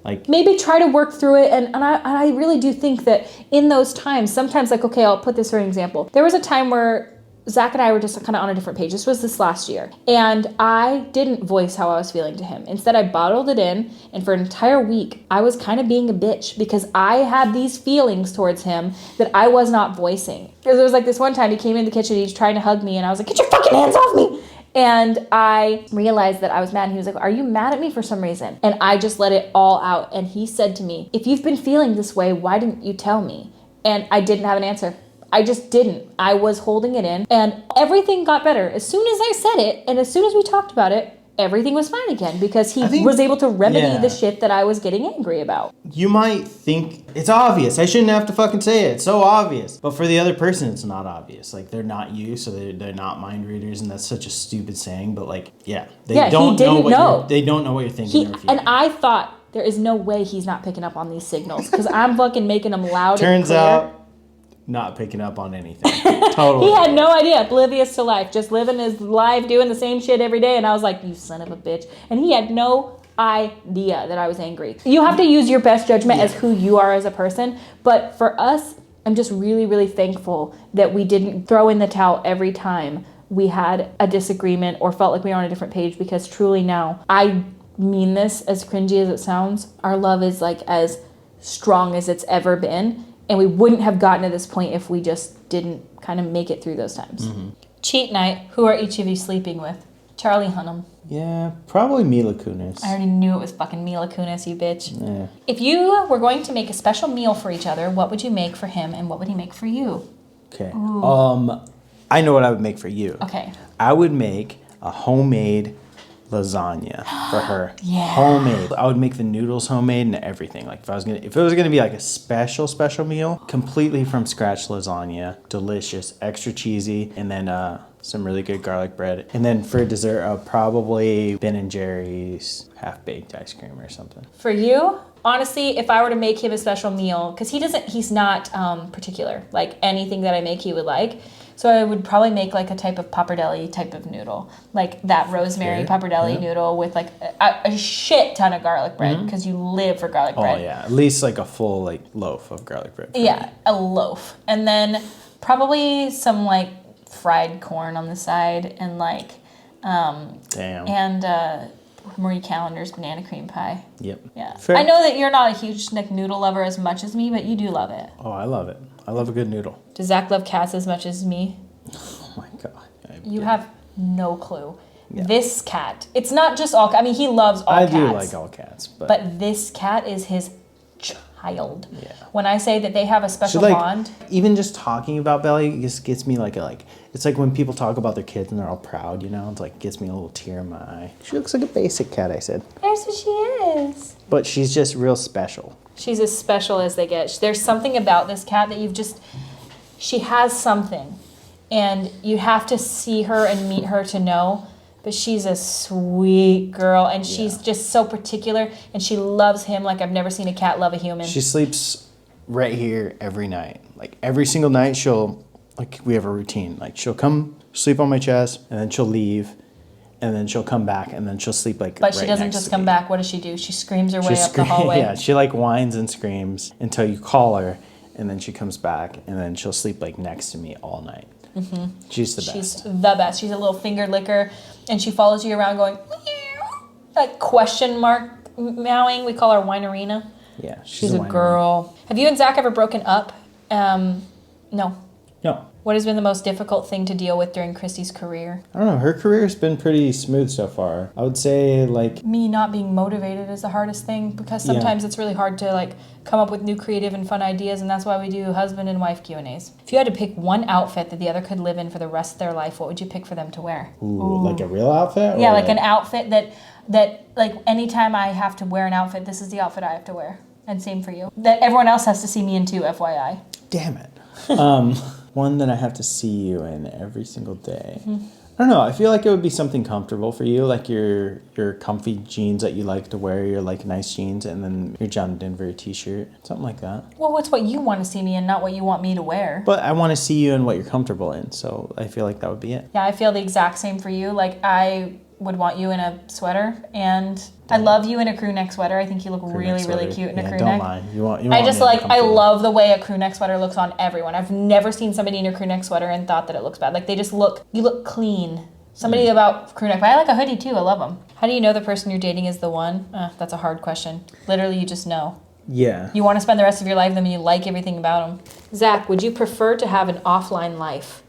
[SPEAKER 2] like...
[SPEAKER 1] Maybe try to work through it. And I really do think that in those times, sometimes, like, okay, I'll put this for an example. There was a time where Zack and I were just kind of on a different page. This was this last year. And I didn't voice how I was feeling to him. Instead, I bottled it in. And for an entire week, I was kind of being a bitch because I had these feelings towards him that I was not voicing. Because there was like this one time he came in the kitchen, he's trying to hug me. And I was like, get your fucking hands off me. And I realized that I was mad. And he was like, are you mad at me for some reason? And I just let it all out. And he said to me, if you've been feeling this way, why didn't you tell me? And I didn't have an answer. I just didn't. I was holding it in and everything got better. As soon as I said it and as soon as we talked about it, everything was fine again because he was able to remedy the shit that I was getting angry about.
[SPEAKER 2] You might think it's obvious. I shouldn't have to fucking say it. It's so obvious. But for the other person, it's not obvious. Like, they're not you, so they're not mind readers, and that's such a stupid saying. But, like, they don't know what you're thinking or feeling.
[SPEAKER 1] And I thought, there is no way he's not picking up on these signals because I'm fucking making them loud
[SPEAKER 2] Turns
[SPEAKER 1] and clear.
[SPEAKER 2] out, not picking up on anything. Totally.
[SPEAKER 1] He had no idea, oblivious to life, just living his life, doing the same shit every day. And I was like, you son of a bitch. And he had no idea that I was angry. You have to use your best judgment as who you are as a person. But for us, I'm just really, really thankful that we didn't throw in the towel every time we had a disagreement or felt like we were on a different page, because truly now, I mean this as cringy as it sounds, our love is like as strong as it's ever been. And we wouldn't have gotten to this point if we just didn't kind of make it through those times. Mm-hmm. Cheat night. Who are each of you sleeping with? Charlie Hunnam.
[SPEAKER 2] Yeah, probably Mila Kunis.
[SPEAKER 1] I already knew it was fucking Mila Kunis, you bitch.
[SPEAKER 2] Yeah.
[SPEAKER 1] If you were going to make a special meal for each other, what would you make for him and what would he make for you?
[SPEAKER 2] Okay. I know what I would make for you.
[SPEAKER 1] Okay.
[SPEAKER 2] I would make a homemade lasagna for her.
[SPEAKER 1] Yeah.
[SPEAKER 2] Homemade. I would make the noodles homemade and everything. Like if it was gonna be like a special meal, completely from scratch lasagna, delicious, extra cheesy, and then some really good garlic bread. And then for dessert, probably Ben & Jerry's half-baked ice cream or something.
[SPEAKER 1] For you? Honestly, if I were to make him a special meal, because he's not particular. Like anything that I make, he would like. So I would probably make like a type of pappardelle type of noodle, like that rosemary pappardelle noodle with like a shit ton of garlic bread, because you live for garlic bread.
[SPEAKER 2] Oh yeah, at least like a full like loaf of garlic bread.
[SPEAKER 1] Yeah, a loaf, and then probably some like fried corn on the side, and like Marie Callender's banana cream pie.
[SPEAKER 2] Yep.
[SPEAKER 1] Yeah.
[SPEAKER 2] Fair.
[SPEAKER 1] I know that you're not a huge like noodle lover as much as me, but you do love it.
[SPEAKER 2] Oh, I love it. I love a good noodle.
[SPEAKER 1] Does Zack love cats as much as me?
[SPEAKER 2] Oh my god.
[SPEAKER 1] You have no clue. Yeah. This cat, it's not just all, I mean, he loves all cats.
[SPEAKER 2] I do like all cats,
[SPEAKER 1] but this cat is his child.
[SPEAKER 2] Yeah.
[SPEAKER 1] When I say that they have a special bond.
[SPEAKER 2] Even just talking about Belly just gets me it's like when people talk about their kids and they're all proud, you know? It's like gets me a little tear in my eye. She looks like a basic cat, I said.
[SPEAKER 1] There's what she is.
[SPEAKER 2] But she's just real special.
[SPEAKER 1] She's as special as they get. There's something about this cat that she has something. And you have to see her and meet her to know. But she's a sweet girl. And she's just so particular. And she loves him like I've never seen a cat love a human.
[SPEAKER 2] She sleeps right here every night. Like every single night we have a routine. Like she'll come sleep on my chest and then she'll leave. And then she'll come back and then she'll sleep like
[SPEAKER 1] But she doesn't just come back. What does she do? She screams her way up the hallway.
[SPEAKER 2] Yeah, she like whines and screams until you call her. And then she comes back and then she'll sleep like next to me all night. Mm-hmm. She's the best.
[SPEAKER 1] She's the best. She's a little finger licker, and she follows you around going, meow, like question mark meowing. We call her Winerina.
[SPEAKER 2] Yeah,
[SPEAKER 1] she's a girl. Have you and Zack ever broken up? No. What has been the most difficult thing to deal with during Kristi's career?
[SPEAKER 2] I don't know. Her career's been pretty smooth so far. I would say like...
[SPEAKER 1] Me not being motivated is the hardest thing, because sometimes it's really hard to like come up with new creative and fun ideas, and that's why we do husband and wife Q&As. If you had to pick one outfit that the other could live in for the rest of their life, what would you pick for them to wear?
[SPEAKER 2] Ooh. Like a real outfit?
[SPEAKER 1] Yeah, like an outfit that like anytime I have to wear an outfit, this is the outfit I have to wear. And same for you. That everyone else has to see me in too, FYI.
[SPEAKER 2] Damn it. One that I have to see you in every single day. I don't know. I feel like it would be something comfortable for you, like your comfy jeans that you like to wear, your like nice jeans, and then your John Denver t-shirt, something like that.
[SPEAKER 1] Well, what's what you want to see me in, not what you want me to wear.
[SPEAKER 2] But I want to see you in what you're comfortable in, so I feel like that would be it.
[SPEAKER 1] Yeah, I feel the exact same for you. Like, I would want you in a sweater, and I love you in a crew neck sweater. I think you look really, really cute in a crew neck.
[SPEAKER 2] Don't mind. You want
[SPEAKER 1] I just like, I love the way a crew neck sweater looks on everyone. I've never seen somebody in a crew neck sweater and thought that it looks bad. Like, they just look, you look clean. Somebody about crew neck, but I like a hoodie too. I love them. How do you know the person you're dating is the one? That's a hard question. Literally, you just know.
[SPEAKER 2] Yeah.
[SPEAKER 1] You want to spend the rest of your life with them and you like everything about them. Zach, would you prefer to have an offline life?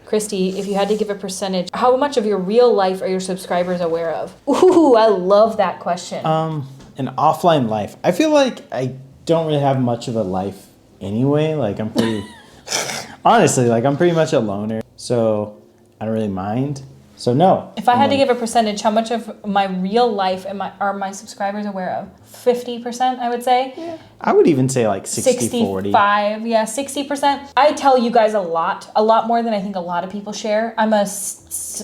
[SPEAKER 1] Kristi, if you had to give a percentage, how much of your real life are your subscribers aware of? Ooh, I love that question.
[SPEAKER 2] An offline life. I feel like I don't really have much of a life anyway. Like, I'm pretty, honestly, like, I'm pretty much a loner. So I don't really mind. So no.
[SPEAKER 1] If I had to give a percentage, how much of my real life are my subscribers aware of? 50%, I would say.
[SPEAKER 2] Yeah. I would even say like 60-40.
[SPEAKER 1] 65, yeah, 60%. I tell you guys a lot more than I think a lot of people share. I'm a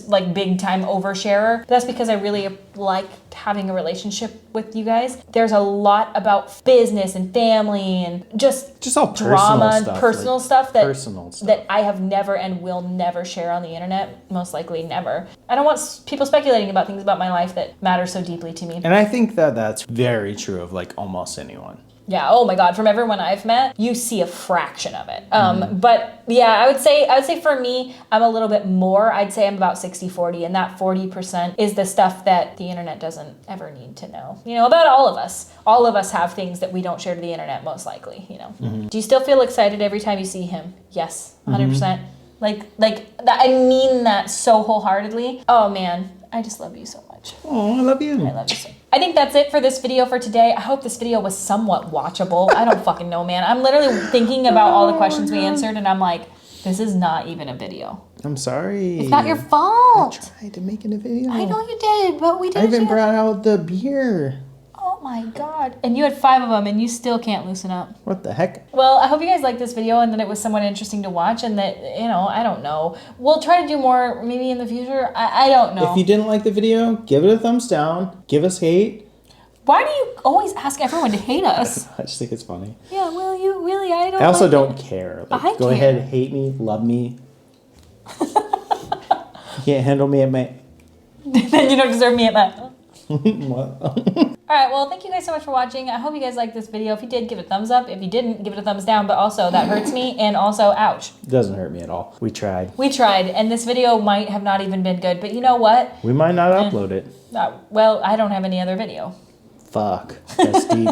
[SPEAKER 1] like big time oversharer. But that's because I really like having a relationship with you guys. There's a lot about business and family and just
[SPEAKER 2] all
[SPEAKER 1] drama and personal stuff that I have never and will never share on the internet. Most likely never. I don't want people speculating about things about my life that matter so deeply to me.
[SPEAKER 2] And I think that that's very true of like almost anyone.
[SPEAKER 1] Yeah, oh my God, from everyone I've met, you see a fraction of it. But yeah, I would say for me, I'm a little bit more. I'd say I'm about 60-40, and that 40% is the stuff that the internet doesn't ever need to know. You know, about all of us. All of us have things that we don't share to the internet, most likely, you know. Do you still feel excited every time you see him? Yes, 100%. Like that, I mean that so wholeheartedly. Oh man, I just love you so much.
[SPEAKER 2] Oh, I love you.
[SPEAKER 1] I love you so much. I think that's it for this video for today. I hope this video was somewhat watchable. I don't fucking know, man. I'm literally thinking about all the questions we answered, and I'm like, this is not even a video.
[SPEAKER 2] I'm sorry.
[SPEAKER 1] It's not your fault.
[SPEAKER 2] I tried to make it a video.
[SPEAKER 1] I know you did, but we did.
[SPEAKER 2] I even brought out the beer.
[SPEAKER 1] Oh my God. And you had 5 of them, and you still can't loosen up.
[SPEAKER 2] What the heck?
[SPEAKER 1] Well, I hope you guys liked this video and that it was somewhat interesting to watch, and that, you know, I don't know. We'll try to do more maybe in the future. I don't know.
[SPEAKER 2] If you didn't like the video, give it a thumbs down. Give us hate.
[SPEAKER 1] Why do you always ask everyone to hate us?
[SPEAKER 2] I just think it's funny.
[SPEAKER 1] Yeah, well, you really, I don't.
[SPEAKER 2] I also
[SPEAKER 1] like
[SPEAKER 2] don't
[SPEAKER 1] it.
[SPEAKER 2] care. Like,
[SPEAKER 1] I
[SPEAKER 2] go
[SPEAKER 1] care.
[SPEAKER 2] ahead, hate me, love me. You can't handle me at my.
[SPEAKER 1] Then you don't deserve me at that.
[SPEAKER 2] What?
[SPEAKER 1] Alright, well, thank you guys so much for watching. I hope you guys liked this video. If you did, give it a thumbs up. If you didn't, give it a thumbs down. But also, that hurts me. And also, ouch.
[SPEAKER 2] It doesn't hurt me at all. We tried.
[SPEAKER 1] We tried. And this video might have not even been good. But you know what?
[SPEAKER 2] We might not upload it.
[SPEAKER 1] Well, I don't have any other video.
[SPEAKER 2] Fuck. That's deep.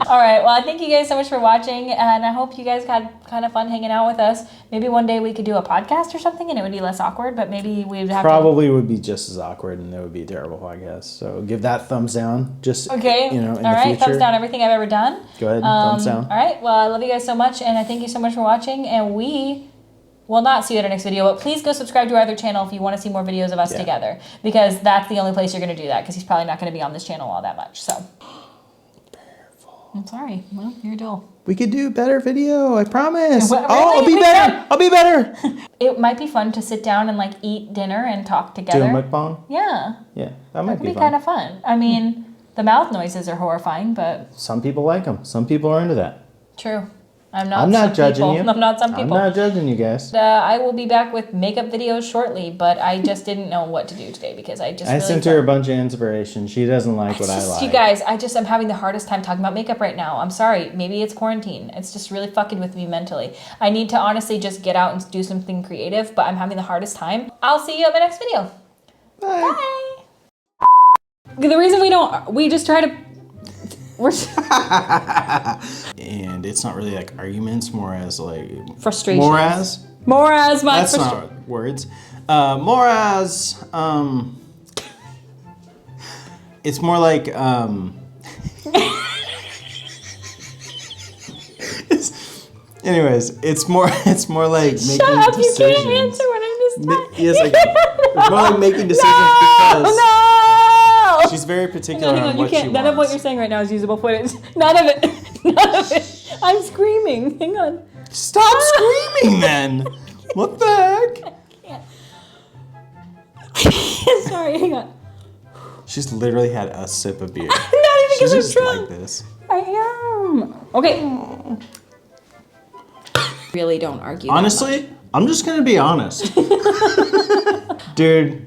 [SPEAKER 1] Alright, well, thank you guys so much for watching. And I hope you guys had kind of fun hanging out with us. Maybe one day we could do a podcast or something and it would be less awkward. But maybe we'd have
[SPEAKER 2] Probably would be just as awkward and it would be a terrible podcast. So give that thumbs down. Just,
[SPEAKER 1] okay.
[SPEAKER 2] You know, in
[SPEAKER 1] all
[SPEAKER 2] the
[SPEAKER 1] right,
[SPEAKER 2] future.
[SPEAKER 1] thumbs down everything I've ever done.
[SPEAKER 2] Go ahead, thumbs down.
[SPEAKER 1] All right, well, I love you guys so much. And I thank you so much for watching. And we will not see you at our next video. But please go subscribe to our other channel if you want to see more videos of us together. Because that's the only place you're going to do that. Because he's probably not going to be on this channel all that much. So. I'm sorry. Well, you're dull.
[SPEAKER 2] We could do a better video, I promise.
[SPEAKER 1] What, really?
[SPEAKER 2] I'll be better. I'll be better.
[SPEAKER 1] It might be fun to sit down and like eat dinner and talk together.
[SPEAKER 2] Do a mukbang?
[SPEAKER 1] Yeah.
[SPEAKER 2] Yeah, that might
[SPEAKER 1] be kind of fun. I mean, the mouth noises are horrifying, but
[SPEAKER 2] some people like them. Some people are into that.
[SPEAKER 1] True.
[SPEAKER 2] I'm not judging you.
[SPEAKER 1] I'm not some people.
[SPEAKER 2] I'm not judging you guys.
[SPEAKER 1] I will be back with makeup videos shortly, but I just didn't know what to do today because I
[SPEAKER 2] sent her a bunch of inspiration. She doesn't like what I like.
[SPEAKER 1] You guys, I'm having the hardest time talking about makeup right now. I'm sorry. Maybe it's quarantine. It's just really fucking with me mentally. I need to honestly just get out and do something creative, but I'm having the hardest time. I'll see you at my next video.
[SPEAKER 2] Bye.
[SPEAKER 1] Bye. The reason we just try to...
[SPEAKER 2] And it's not really like arguments, more as like
[SPEAKER 1] frustration.
[SPEAKER 2] More as
[SPEAKER 1] my
[SPEAKER 2] that's not words. More as it's more like anyways, it's more like making
[SPEAKER 1] Shut up!
[SPEAKER 2] decisions.
[SPEAKER 1] You can't answer when I'm just talking.
[SPEAKER 2] Yes, I can. It's more like making decisions because she's very particular on what she wants.
[SPEAKER 1] None of what you're saying right now is usable footage. None of it. None of it. I'm screaming. Hang on.
[SPEAKER 2] Stop screaming then. What the heck?
[SPEAKER 1] Sorry, hang on.
[SPEAKER 2] She's literally had a sip of beer.
[SPEAKER 1] Not even because I'm
[SPEAKER 2] She's
[SPEAKER 1] drunk.
[SPEAKER 2] like this.
[SPEAKER 1] I am. Okay. Really don't argue.
[SPEAKER 2] Honestly, I'm just gonna be honest. Dude,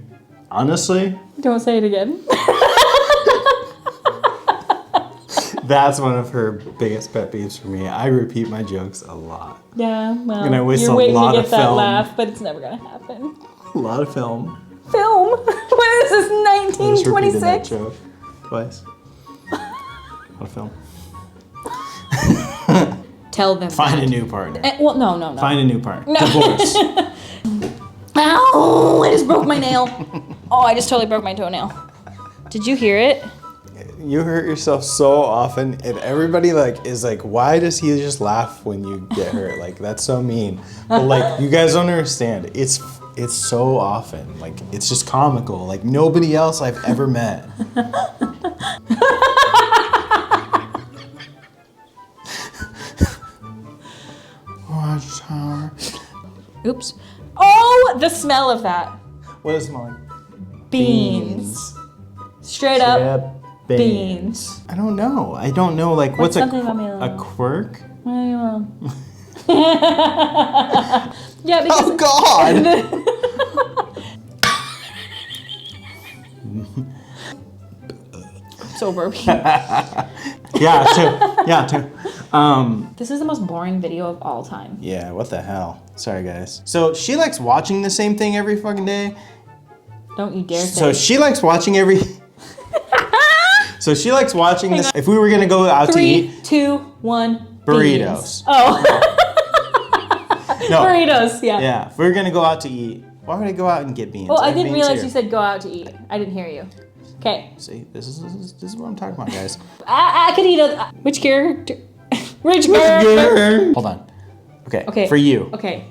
[SPEAKER 2] honestly.
[SPEAKER 1] Don't say it again.
[SPEAKER 2] That's one of her biggest pet peeves for me. I repeat my jokes a lot.
[SPEAKER 1] Yeah, well,
[SPEAKER 2] And I waste
[SPEAKER 1] you're
[SPEAKER 2] a
[SPEAKER 1] waiting
[SPEAKER 2] lot
[SPEAKER 1] to
[SPEAKER 2] of
[SPEAKER 1] get that
[SPEAKER 2] film.
[SPEAKER 1] laugh, but it's never gonna happen.
[SPEAKER 2] A lot of film.
[SPEAKER 1] Film? When is this,
[SPEAKER 2] I just repeated that
[SPEAKER 1] 1926?
[SPEAKER 2] joke twice. A lot of film.
[SPEAKER 1] Tell them.
[SPEAKER 2] Find a new partner.
[SPEAKER 1] Well, no.
[SPEAKER 2] Find a new partner.
[SPEAKER 1] No.
[SPEAKER 2] Divorce.
[SPEAKER 1] Ow! I just broke my nail. Oh, I just totally broke my toenail. Did you hear it?
[SPEAKER 2] You hurt yourself so often, and everybody is like, why does he just laugh when you get hurt? Like, that's so mean. But like, you guys don't understand. It's so often. Like, it's just comical. Like, nobody else I've ever met. Watchtower.
[SPEAKER 1] Oops. Oh, the smell of that.
[SPEAKER 2] What does it smell like?
[SPEAKER 1] Beans. Straight up. Beans.
[SPEAKER 2] I don't know. Like, what's
[SPEAKER 1] something about me a
[SPEAKER 2] a
[SPEAKER 1] little?
[SPEAKER 2] quirk?
[SPEAKER 1] Yeah, because
[SPEAKER 2] Oh God!
[SPEAKER 1] so burpy.
[SPEAKER 2] Yeah, too.
[SPEAKER 1] This is the most boring video of all time.
[SPEAKER 2] Yeah, what the hell? Sorry, guys. So she likes watching the same thing every fucking day.
[SPEAKER 1] Don't you dare say.
[SPEAKER 2] So she likes watching every. So she likes watching this. If we were gonna go out to eat,
[SPEAKER 1] 3, 2, 1.
[SPEAKER 2] burritos.
[SPEAKER 1] Beans. Oh.
[SPEAKER 2] No.
[SPEAKER 1] Burritos. Yeah.
[SPEAKER 2] Yeah, if we were gonna go out to eat, why would I go out and get beans?
[SPEAKER 1] Well, I
[SPEAKER 2] have
[SPEAKER 1] didn't
[SPEAKER 2] beans
[SPEAKER 1] realize
[SPEAKER 2] here.
[SPEAKER 1] you said go out to eat. I didn't hear you. Okay.
[SPEAKER 2] See, this is what I'm talking about, guys.
[SPEAKER 1] I could eat a. Which character? Which character?
[SPEAKER 2] Hold on. Okay.
[SPEAKER 1] Okay.
[SPEAKER 2] For you.
[SPEAKER 1] Okay.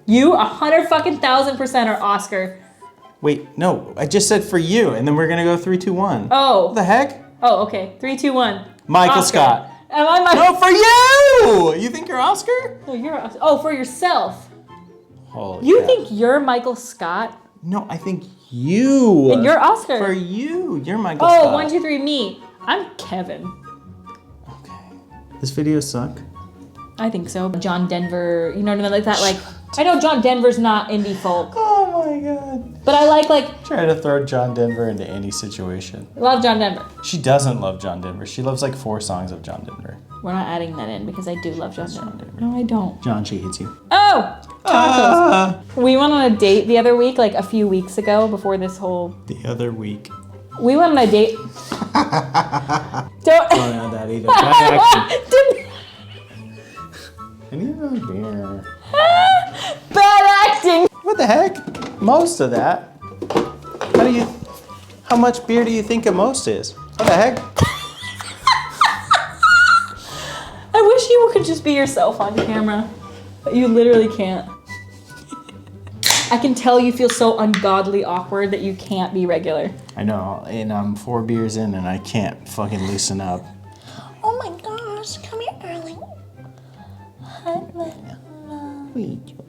[SPEAKER 1] You 100,000% are Oscar.
[SPEAKER 2] Wait, no. I just said for you, and then we're gonna go 3, 2, 1.
[SPEAKER 1] Oh.
[SPEAKER 2] What the heck?
[SPEAKER 1] Oh, okay. 3, 2, 1.
[SPEAKER 2] Michael
[SPEAKER 1] Oscar.
[SPEAKER 2] Scott.
[SPEAKER 1] Am I Michael?
[SPEAKER 2] No, for you! You think you're Oscar?
[SPEAKER 1] No, you're. Oh, for yourself.
[SPEAKER 2] Holy
[SPEAKER 1] You
[SPEAKER 2] cow.
[SPEAKER 1] think you're Michael Scott?
[SPEAKER 2] No, I think you.
[SPEAKER 1] And you're Oscar.
[SPEAKER 2] For you. You're Michael
[SPEAKER 1] Oh,
[SPEAKER 2] Scott.
[SPEAKER 1] 1, 2, 3, me. I'm Kevin.
[SPEAKER 2] Okay. This video suck?
[SPEAKER 1] I think so. John Denver, you know what I mean? Like that, like. I know John Denver's not indie folk,
[SPEAKER 2] Oh my God.
[SPEAKER 1] but I like.
[SPEAKER 2] Try to throw John Denver into any situation.
[SPEAKER 1] Love John Denver.
[SPEAKER 2] She doesn't love John Denver. She loves like 4 songs of John Denver.
[SPEAKER 1] We're not adding that in because I do love John Denver. No, I don't.
[SPEAKER 2] John, she hates you.
[SPEAKER 1] Oh! Tacos. We went on a date the other week, like a few weeks ago, before this whole.
[SPEAKER 2] The other week.
[SPEAKER 1] We went on a date. Don't.
[SPEAKER 2] Don't add that either. Bad action.
[SPEAKER 1] Didn't-
[SPEAKER 2] I need another beer.
[SPEAKER 1] Bad acting.
[SPEAKER 2] What the heck? Most of that. How much beer do you think a most is? What the heck?
[SPEAKER 1] I wish you could just be yourself on camera, but you literally can't. I can tell you feel so ungodly awkward that you can't be regular.
[SPEAKER 2] I know, and I'm 4 beers in and I can't fucking loosen up.
[SPEAKER 1] Oh my gosh, come here early. Hi,
[SPEAKER 2] What are you doing?